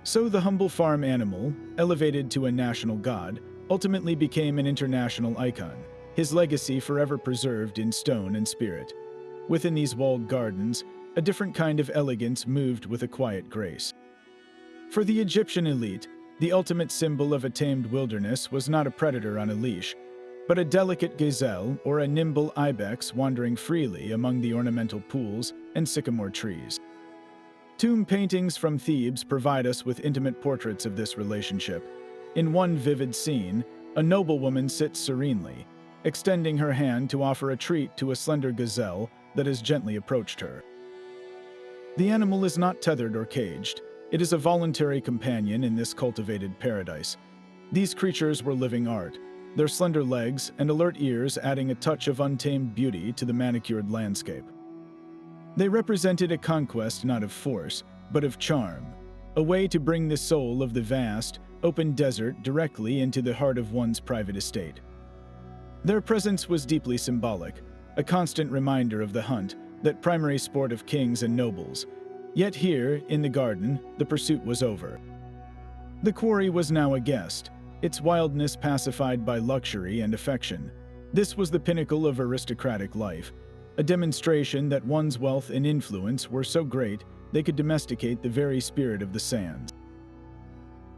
So the humble farm animal, elevated to a national god, ultimately became an international icon, his legacy forever preserved in stone and spirit. Within these walled gardens, a different kind of elegance moved with a quiet grace. For the Egyptian elite, the ultimate symbol of a tamed wilderness was not a predator on a leash, but a delicate gazelle or a nimble ibex wandering freely among the ornamental pools and sycamore trees. Tomb paintings from Thebes provide us with intimate portraits of this relationship. In one vivid scene, a noblewoman sits serenely, extending her hand to offer a treat to a slender gazelle that has gently approached her. The animal is not tethered or caged. It is a voluntary companion in this cultivated paradise. These creatures were living art, their slender legs and alert ears adding a touch of untamed beauty to the manicured landscape. They represented a conquest not of force, but of charm, a way to bring the soul of the vast, open desert directly into the heart of one's private estate. Their presence was deeply symbolic, a constant reminder of the hunt, that primary sport of kings and nobles. Yet here, in the garden, the pursuit was over. The quarry was now a guest, its wildness pacified by luxury and affection. This was the pinnacle of aristocratic life, a demonstration that one's wealth and influence were so great they could domesticate the very spirit of the sands.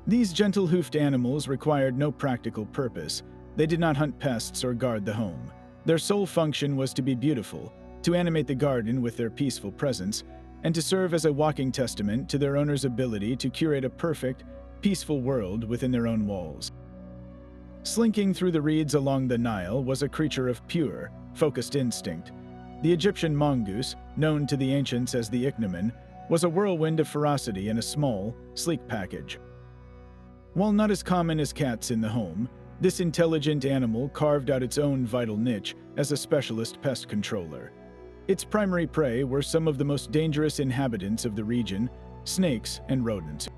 These gentle-hoofed animals required no practical purpose. They did not hunt pests or guard the home. Their sole function was to be beautiful, to animate the garden with their peaceful presence, and to serve as a walking testament to their owner's ability to curate a perfect, peaceful world within their own walls. Slinking through the reeds along the Nile was a creature of pure, focused instinct. The Egyptian mongoose, known to the ancients as the ichneumon, was a whirlwind of ferocity in a small, sleek package. While not as common as cats in the home, this intelligent animal carved out its own vital niche as a specialist pest controller. Its primary prey were some of the most dangerous inhabitants of the region, snakes and rodents.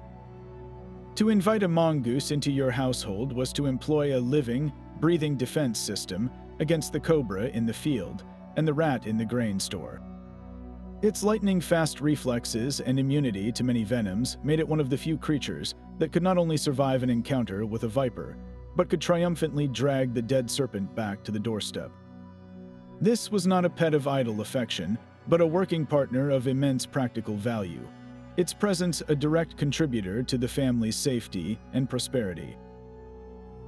To invite a mongoose into your household was to employ a living, breathing defense system against the cobra in the field and the rat in the grain store. Its lightning-fast reflexes and immunity to many venoms made it one of the few creatures that could not only survive an encounter with a viper, but could triumphantly drag the dead serpent back to the doorstep. This was not a pet of idle affection, but a working partner of immense practical value, its presence a direct contributor to the family's safety and prosperity.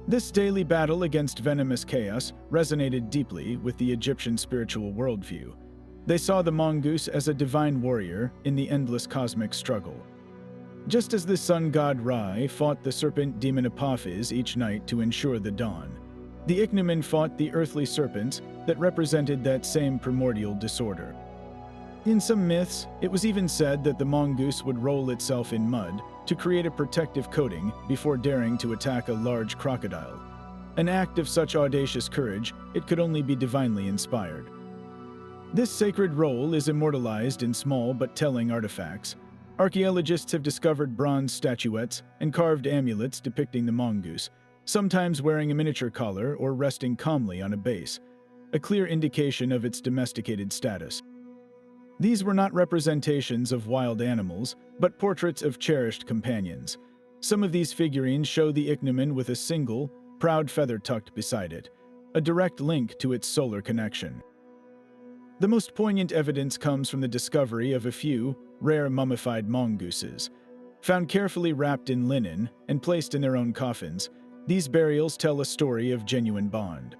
This daily battle against venomous chaos resonated deeply with the Egyptian spiritual worldview. They saw the mongoose as a divine warrior in the endless cosmic struggle. Just as the sun god Ra fought the serpent demon Apophis each night to ensure the dawn, the ichneumon fought the earthly serpents that represented that same primordial disorder. In some myths, it was even said that the mongoose would roll itself in mud to create a protective coating before daring to attack a large crocodile. An act of such audacious courage, it could only be divinely inspired. This sacred role is immortalized in small but telling artifacts. Archaeologists have discovered bronze statuettes and carved amulets depicting the mongoose, sometimes wearing a miniature collar or resting calmly on a base, a clear indication of its domesticated status. These were not representations of wild animals, but portraits of cherished companions. Some of these figurines show the ichneumon with a single, proud feather tucked beside it, a direct link to its solar connection. The most poignant evidence comes from the discovery of a few rare mummified mongooses. Found carefully wrapped in linen and placed in their own coffins, these burials tell a story of genuine bond.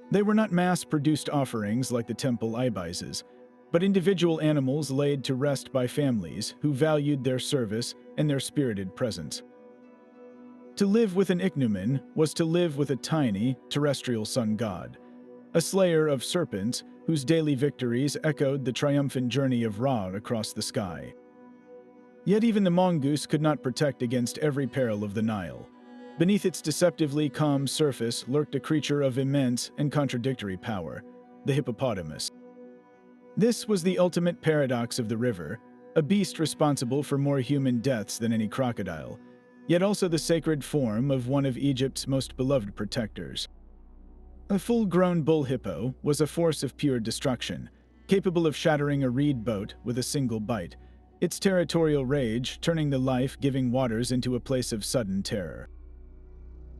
They were not mass-produced offerings like the temple ibises, but individual animals laid to rest by families who valued their service and their spirited presence. To live with an ichneumon was to live with a tiny, terrestrial sun god, a slayer of serpents whose daily victories echoed the triumphant journey of Ra across the sky. Yet even the mongoose could not protect against every peril of the Nile. Beneath its deceptively calm surface lurked a creature of immense and contradictory power, the hippopotamus. This was the ultimate paradox of the river, a beast responsible for more human deaths than any crocodile, yet also the sacred form of one of Egypt's most beloved protectors. A full-grown bull hippo was a force of pure destruction, capable of shattering a reed boat with a single bite, its territorial rage turning the life-giving waters into a place of sudden terror.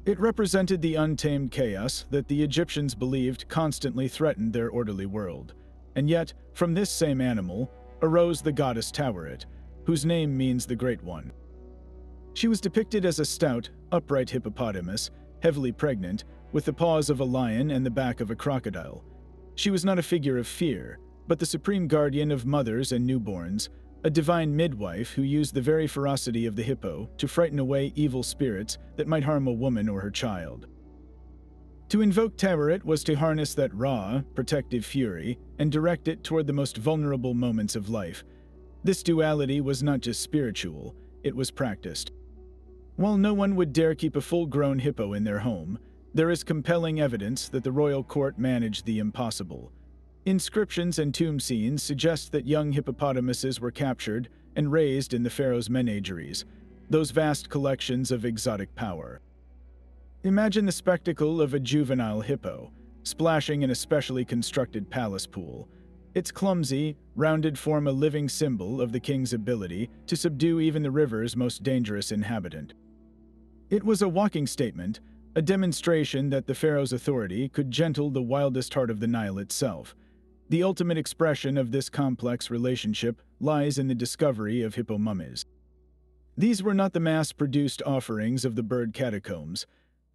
It represented the untamed chaos that the Egyptians believed constantly threatened their orderly world. And yet, from this same animal, arose the goddess Taweret, whose name means the Great One. She was depicted as a stout, upright hippopotamus, heavily pregnant, with the paws of a lion and the back of a crocodile. She was not a figure of fear, but the supreme guardian of mothers and newborns, a divine midwife who used the very ferocity of the hippo to frighten away evil spirits that might harm a woman or her child. To invoke Taweret was to harness that raw, protective fury and direct it toward the most vulnerable moments of life. This duality was not just spiritual, it was practiced. While no one would dare keep a full-grown hippo in their home, there is compelling evidence that the royal court managed the impossible. Inscriptions and tomb scenes suggest that young hippopotamuses were captured and raised in the pharaoh's menageries, those vast collections of exotic power. Imagine the spectacle of a juvenile hippo, splashing in a specially constructed palace pool. Its clumsy, rounded form a living symbol of the king's ability to subdue even the river's most dangerous inhabitant. It was a walking statement, a demonstration that the pharaoh's authority could gentle the wildest heart of the Nile itself. The ultimate expression of this complex relationship lies in the discovery of hippo mummies. These were not the mass-produced offerings of the bird catacombs.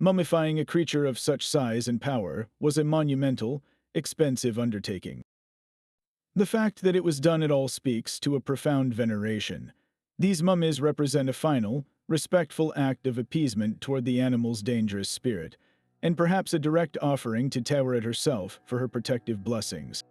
Mummifying a creature of such size and power was a monumental, expensive undertaking. The fact that it was done at all speaks to a profound veneration. These mummies represent a final, respectful act of appeasement toward the animal's dangerous spirit, and perhaps a direct offering to Taweret herself for her protective blessings.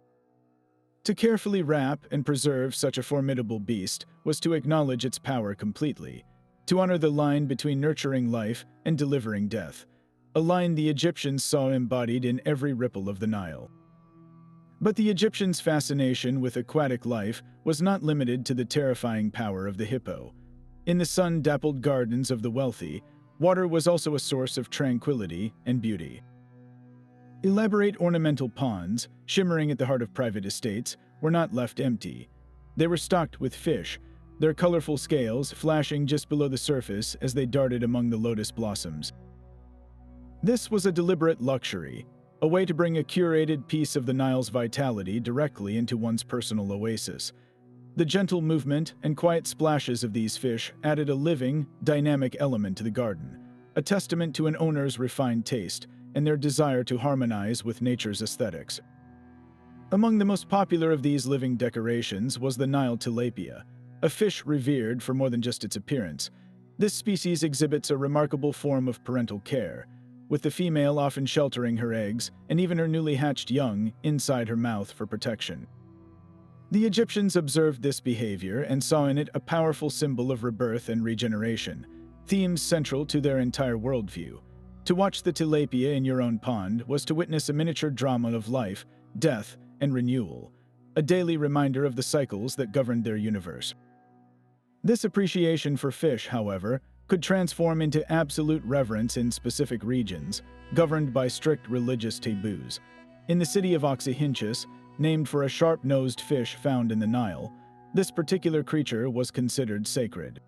To carefully wrap and preserve such a formidable beast was to acknowledge its power completely, to honor the line between nurturing life and delivering death, a line the Egyptians saw embodied in every ripple of the Nile. But the Egyptians' fascination with aquatic life was not limited to the terrifying power of the hippo. In the sun-dappled gardens of the wealthy, water was also a source of tranquility and beauty. Elaborate ornamental ponds, shimmering at the heart of private estates, were not left empty. They were stocked with fish, their colorful scales flashing just below the surface as they darted among the lotus blossoms. This was a deliberate luxury, a way to bring a curated piece of the Nile's vitality directly into one's personal oasis. The gentle movement and quiet splashes of these fish added a living, dynamic element to the garden, a testament to an owner's refined taste and their desire to harmonize with nature's aesthetics. Among the most popular of these living decorations was the Nile tilapia, a fish revered for more than just its appearance. This species exhibits a remarkable form of parental care, with the female often sheltering her eggs and even her newly hatched young inside her mouth for protection. The Egyptians observed this behavior and saw in it a powerful symbol of rebirth and regeneration, themes central to their entire worldview. To watch the tilapia in your own pond was to witness a miniature drama of life, death, and renewal, a daily reminder of the cycles that governed their universe. This appreciation for fish, however, could transform into absolute reverence in specific regions, governed by strict religious taboos. In the city of Oxyhinchus, named for a sharp-nosed fish found in the Nile, this particular creature was considered sacred.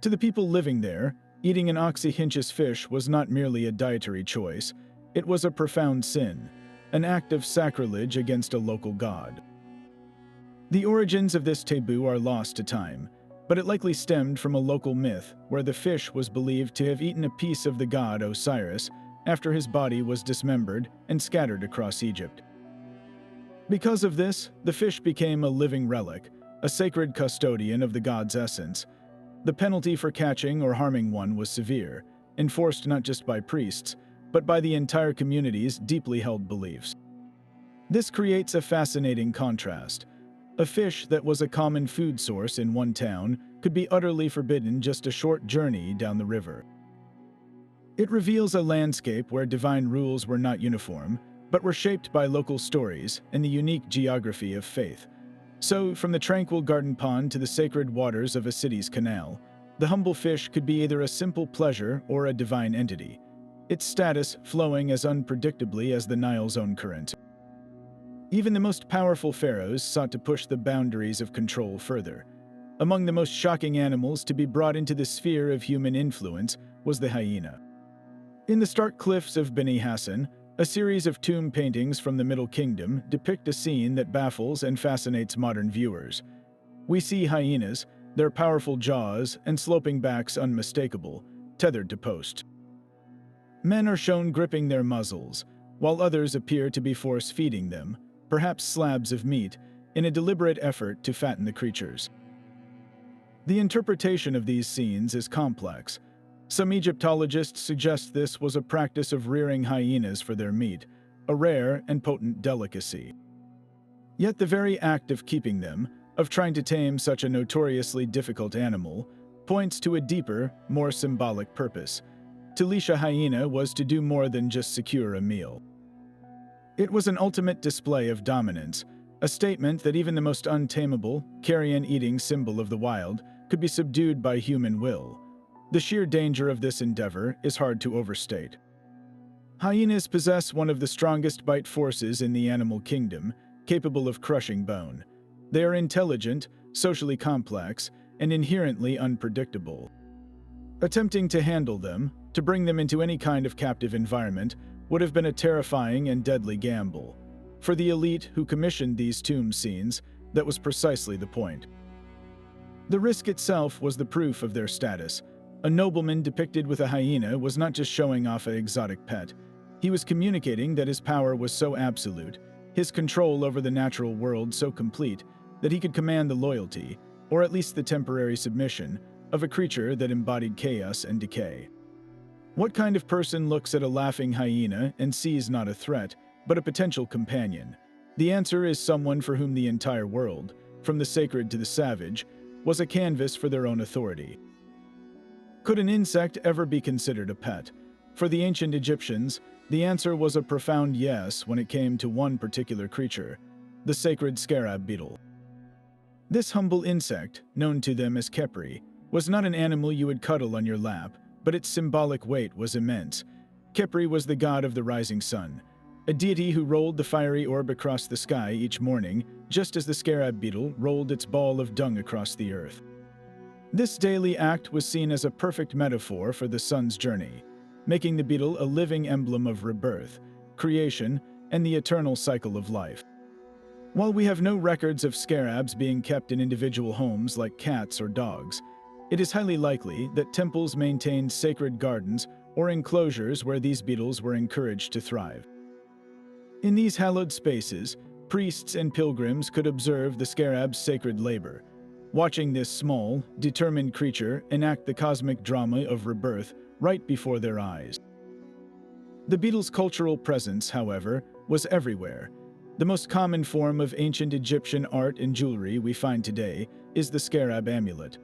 To the people living there, eating an Oxyhinchus fish was not merely a dietary choice, it was a profound sin, an act of sacrilege against a local god. The origins of this taboo are lost to time, but it likely stemmed from a local myth where the fish was believed to have eaten a piece of the god Osiris after his body was dismembered and scattered across Egypt. Because of this, the fish became a living relic, a sacred custodian of the god's essence. The penalty for catching or harming one was severe, enforced not just by priests, but by the entire community's deeply held beliefs. This creates a fascinating contrast. A fish that was a common food source in one town could be utterly forbidden just a short journey down the river. It reveals a landscape where divine rules were not uniform, but were shaped by local stories and the unique geography of faith. So, from the tranquil garden pond to the sacred waters of a city's canal, the humble fish could be either a simple pleasure or a divine entity, its status flowing as unpredictably as the Nile's own current. Even the most powerful pharaohs sought to push the boundaries of control further. Among the most shocking animals to be brought into the sphere of human influence was the hyena. In the stark cliffs of Beni Hassan, a series of tomb paintings from the Middle Kingdom depict a scene that baffles and fascinates modern viewers. We see hyenas, their powerful jaws and sloping backs unmistakable, tethered to posts. Men are shown gripping their muzzles, while others appear to be force-feeding them, perhaps slabs of meat, in a deliberate effort to fatten the creatures. The interpretation of these scenes is complex. Some Egyptologists suggest this was a practice of rearing hyenas for their meat, a rare and potent delicacy. Yet the very act of keeping them, of trying to tame such a notoriously difficult animal, points to a deeper, more symbolic purpose. To leash a hyena was to do more than just secure a meal. It was an ultimate display of dominance, a statement that even the most untamable, carrion-eating symbol of the wild could be subdued by human will. The sheer danger of this endeavor is hard to overstate. Hyenas possess one of the strongest bite forces in the animal kingdom, capable of crushing bone. They are intelligent, socially complex, and inherently unpredictable. Attempting to handle them, to bring them into any kind of captive environment, would have been a terrifying and deadly gamble. For the elite who commissioned these tomb scenes, that was precisely the point. The risk itself was the proof of their status. A nobleman depicted with a hyena was not just showing off an exotic pet. He was communicating that his power was so absolute, his control over the natural world so complete, that he could command the loyalty, or at least the temporary submission, of a creature that embodied chaos and decay. What kind of person looks at a laughing hyena and sees not a threat, but a potential companion? The answer is someone for whom the entire world, from the sacred to the savage, was a canvas for their own authority. Could an insect ever be considered a pet? For the ancient Egyptians, the answer was a profound yes when it came to one particular creature, the sacred scarab beetle. This humble insect, known to them as Khepri, was not an animal you would cuddle on your lap, but its symbolic weight was immense. Khepri was the god of the rising sun, a deity who rolled the fiery orb across the sky each morning, just as the scarab beetle rolled its ball of dung across the earth. This daily act was seen as a perfect metaphor for the sun's journey, making the beetle a living emblem of rebirth, creation, and the eternal cycle of life. While we have no records of scarabs being kept in individual homes like cats or dogs, it is highly likely that temples maintained sacred gardens or enclosures where these beetles were encouraged to thrive. In these hallowed spaces, priests and pilgrims could observe the scarab's sacred labor, watching this small, determined creature enact the cosmic drama of rebirth right before their eyes. The beetle's cultural presence, however, was everywhere. The most common form of ancient Egyptian art and jewelry we find today is the scarab amulet.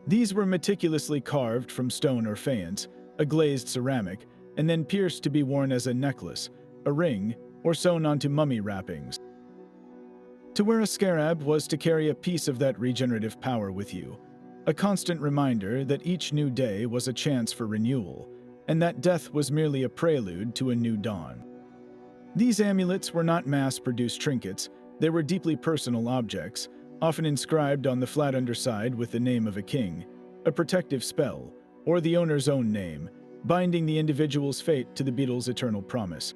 These were meticulously carved from stone or faience, a glazed ceramic, and then pierced to be worn as a necklace, a ring, or sewn onto mummy wrappings. To wear a scarab was to carry a piece of that regenerative power with you, a constant reminder that each new day was a chance for renewal, and that death was merely a prelude to a new dawn. These amulets were not mass-produced trinkets, they were deeply personal objects, often inscribed on the flat underside with the name of a king, a protective spell, or the owner's own name, binding the individual's fate to the beetle's eternal promise.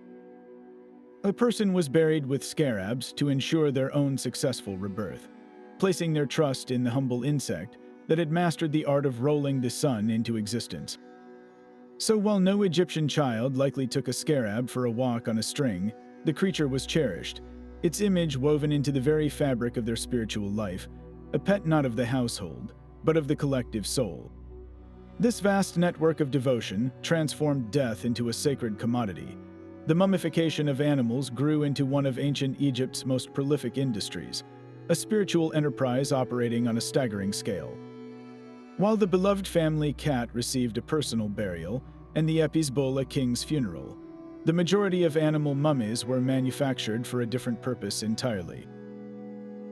A person was buried with scarabs to ensure their own successful rebirth, placing their trust in the humble insect that had mastered the art of rolling the sun into existence. So while no Egyptian child likely took a scarab for a walk on a string, the creature was cherished, its image woven into the very fabric of their spiritual life, a pet not of the household, but of the collective soul. This vast network of devotion transformed death into a sacred commodity. The mummification of animals grew into one of ancient Egypt's most prolific industries, a spiritual enterprise operating on a staggering scale. While the beloved family cat received a personal burial, and the Apis bull a king's funeral, the majority of animal mummies were manufactured for a different purpose entirely.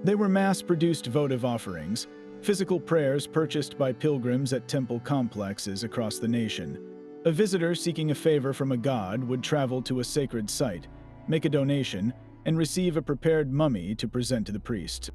They were mass-produced votive offerings, physical prayers purchased by pilgrims at temple complexes across the nation. A visitor seeking a favor from a god would travel to a sacred site, make a donation, and receive a prepared mummy to present to the priest.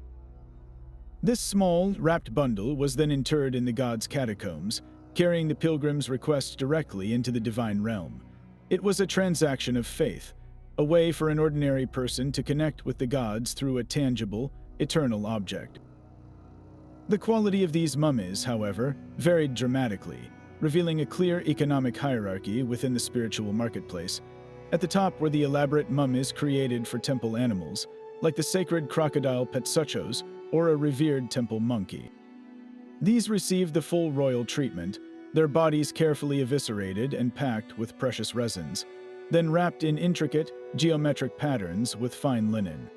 This small, wrapped bundle was then interred in the god's catacombs, carrying the pilgrim's request directly into the divine realm. It was a transaction of faith, a way for an ordinary person to connect with the gods through a tangible, eternal object. The quality of these mummies, however, varied dramatically, revealing a clear economic hierarchy within the spiritual marketplace. At the top were the elaborate mummies created for temple animals, like the sacred crocodile Petsuchos or a revered temple monkey. These received the full royal treatment, their bodies carefully eviscerated and packed with precious resins, then wrapped in intricate, geometric patterns with fine linen.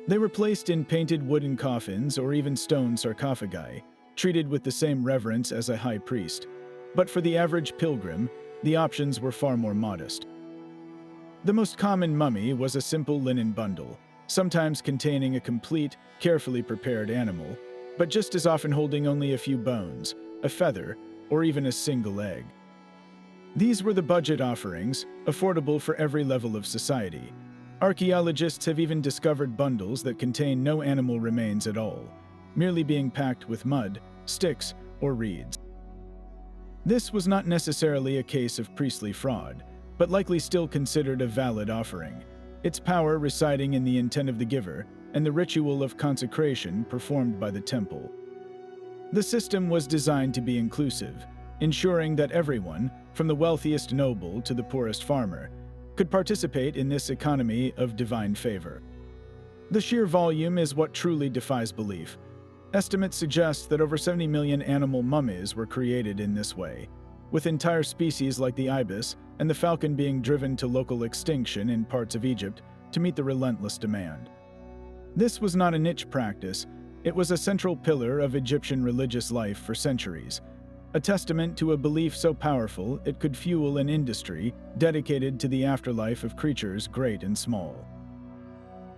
They were placed in painted wooden coffins or even stone sarcophagi, treated with the same reverence as a high priest. But for the average pilgrim, the options were far more modest. The most common mummy was a simple linen bundle, sometimes containing a complete, carefully prepared animal, but just as often holding only a few bones, a feather, or even a single egg. These were the budget offerings, affordable for every level of society. Archaeologists have even discovered bundles that contain no animal remains at all, merely being packed with mud, sticks, or reeds. This was not necessarily a case of priestly fraud, but likely still considered a valid offering, its power residing in the intent of the giver and the ritual of consecration performed by the temple. The system was designed to be inclusive, ensuring that everyone, from the wealthiest noble to the poorest farmer, could participate in this economy of divine favor. The sheer volume is what truly defies belief. Estimates suggest that over 70 million animal mummies were created in this way, with entire species like the ibis and the falcon being driven to local extinction in parts of Egypt to meet the relentless demand. This was not a niche practice, it was a central pillar of Egyptian religious life for centuries, a testament to a belief so powerful it could fuel an industry dedicated to the afterlife of creatures great and small.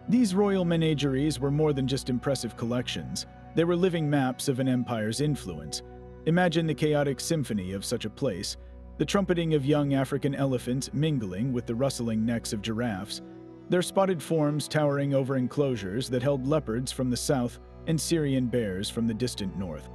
These royal menageries were more than just impressive collections, they were living maps of an empire's influence. Imagine the chaotic symphony of such a place, the trumpeting of young African elephants mingling with the rustling necks of giraffes, their spotted forms towering over enclosures that held leopards from the south and Syrian bears from the distant north.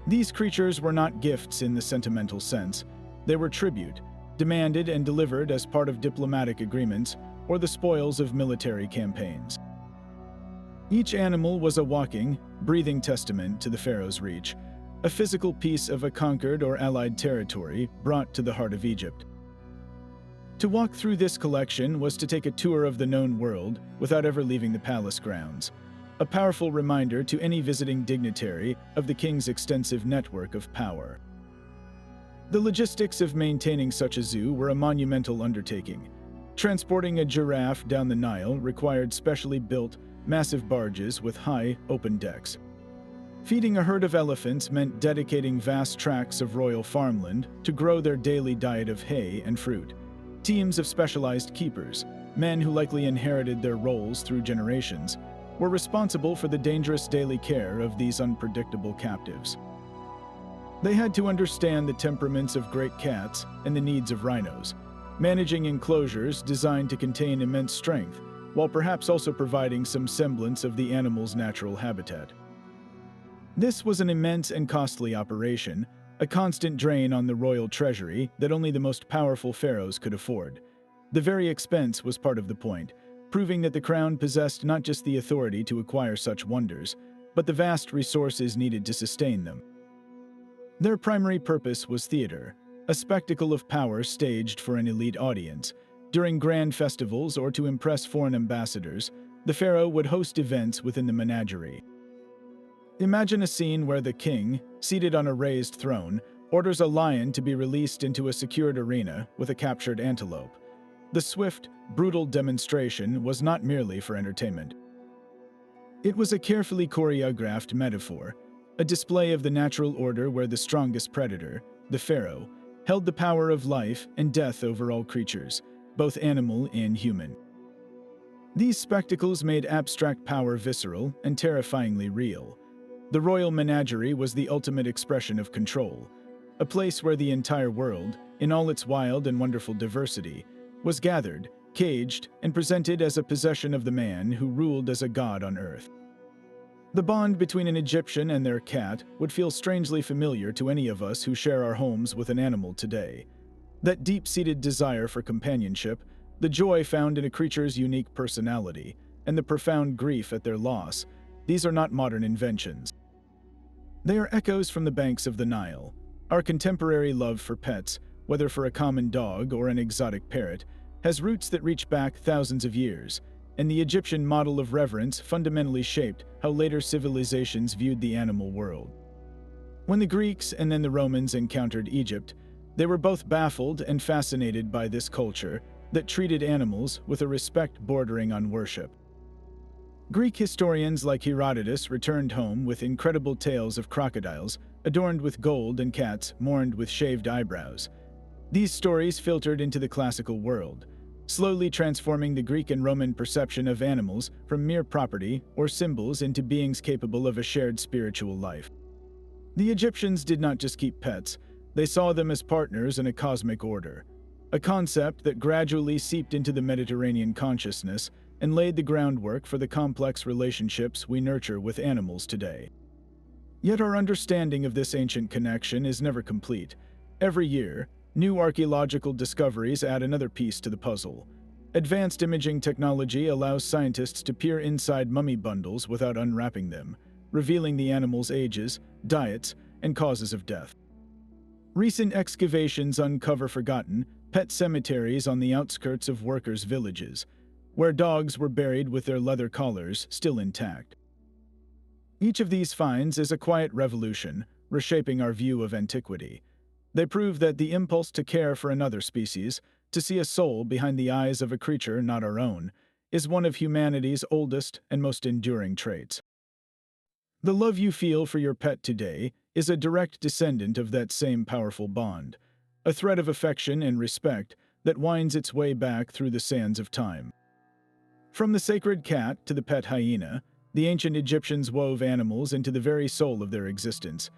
These creatures were not gifts in the sentimental sense, they were tribute, demanded and delivered as part of diplomatic agreements or the spoils of military campaigns. Each animal was a walking, breathing testament to the pharaoh's reach, a physical piece of a conquered or allied territory brought to the heart of Egypt. To walk through this collection was to take a tour of the known world without ever leaving the palace grounds, a powerful reminder to any visiting dignitary of the king's extensive network of power. The logistics of maintaining such a zoo were a monumental undertaking. Transporting a giraffe down the Nile required specially built, massive barges with high, open decks. Feeding a herd of elephants meant dedicating vast tracts of royal farmland to grow their daily diet of hay and fruit. Teams of specialized keepers, men who likely inherited their roles through generations, were responsible for the dangerous daily care of these unpredictable captives. They had to understand the temperaments of great cats and the needs of rhinos, managing enclosures designed to contain immense strength, while perhaps also providing some semblance of the animal's natural habitat. This was an immense and costly operation, a constant drain on the royal treasury that only the most powerful pharaohs could afford. The very expense was part of the point, proving that the crown possessed not just the authority to acquire such wonders, but the vast resources needed to sustain them. Their primary purpose was theater, a spectacle of power staged for an elite audience. During grand festivals or to impress foreign ambassadors, the pharaoh would host events within the menagerie. Imagine a scene where the king, seated on a raised throne, orders a lion to be released into a secured arena with a captured antelope. The swift, brutal demonstration was not merely for entertainment. It was a carefully choreographed metaphor, a display of the natural order where the strongest predator, the pharaoh, held the power of life and death over all creatures, both animal and human. These spectacles made abstract power visceral and terrifyingly real. The royal menagerie was the ultimate expression of control, a place where the entire world, in all its wild and wonderful diversity, was gathered, caged, and presented as a possession of the man who ruled as a god on earth. The bond between an Egyptian and their cat would feel strangely familiar to any of us who share our homes with an animal today. That deep-seated desire for companionship, the joy found in a creature's unique personality, and the profound grief at their loss, these are not modern inventions. They are echoes from the banks of the Nile. Our contemporary love for pets, whether for a common dog or an exotic parrot, has roots that reach back thousands of years, and the Egyptian model of reverence fundamentally shaped how later civilizations viewed the animal world. When the Greeks and then the Romans encountered Egypt, they were both baffled and fascinated by this culture that treated animals with a respect bordering on worship. Greek historians like Herodotus returned home with incredible tales of crocodiles, adorned with gold, and cats mourned with shaved eyebrows. These stories filtered into the classical world, slowly transforming the Greek and Roman perception of animals from mere property or symbols into beings capable of a shared spiritual life. The Egyptians did not just keep pets, they saw them as partners in a cosmic order, a concept that gradually seeped into the Mediterranean consciousness and laid the groundwork for the complex relationships we nurture with animals today. Yet our understanding of this ancient connection is never complete. Every year, new archaeological discoveries add another piece to the puzzle. Advanced imaging technology allows scientists to peer inside mummy bundles without unwrapping them, revealing the animals' ages, diets, and causes of death. Recent excavations uncover forgotten, pet cemeteries on the outskirts of workers' villages, where dogs were buried with their leather collars still intact. Each of these finds is a quiet revolution, reshaping our view of antiquity. They prove that the impulse to care for another species, to see a soul behind the eyes of a creature not our own, is one of humanity's oldest and most enduring traits. The love you feel for your pet today is a direct descendant of that same powerful bond, a thread of affection and respect that winds its way back through the sands of time. From the sacred cat to the pet hyena, the ancient Egyptians wove animals into the very soul of their existence.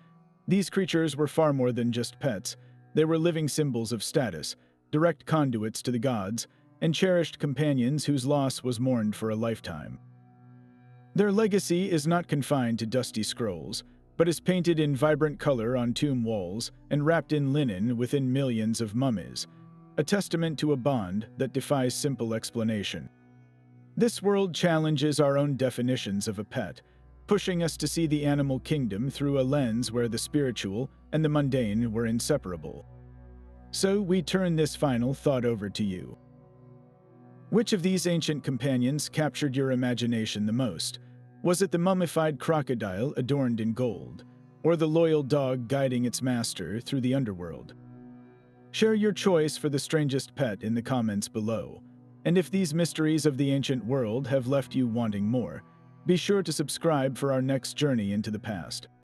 These creatures were far more than just pets. They were living symbols of status, direct conduits to the gods, and cherished companions whose loss was mourned for a lifetime. Their legacy is not confined to dusty scrolls, but is painted in vibrant color on tomb walls and wrapped in linen within millions of mummies, a testament to a bond that defies simple explanation. This world challenges our own definitions of a pet, pushing us to see the animal kingdom through a lens where the spiritual and the mundane were inseparable. So we turn this final thought over to you. Which of these ancient companions captured your imagination the most? Was it the mummified crocodile adorned in gold, or the loyal dog guiding its master through the underworld? Share your choice for the strangest pet in the comments below. And if these mysteries of the ancient world have left you wanting more, be sure to subscribe for our next journey into the past.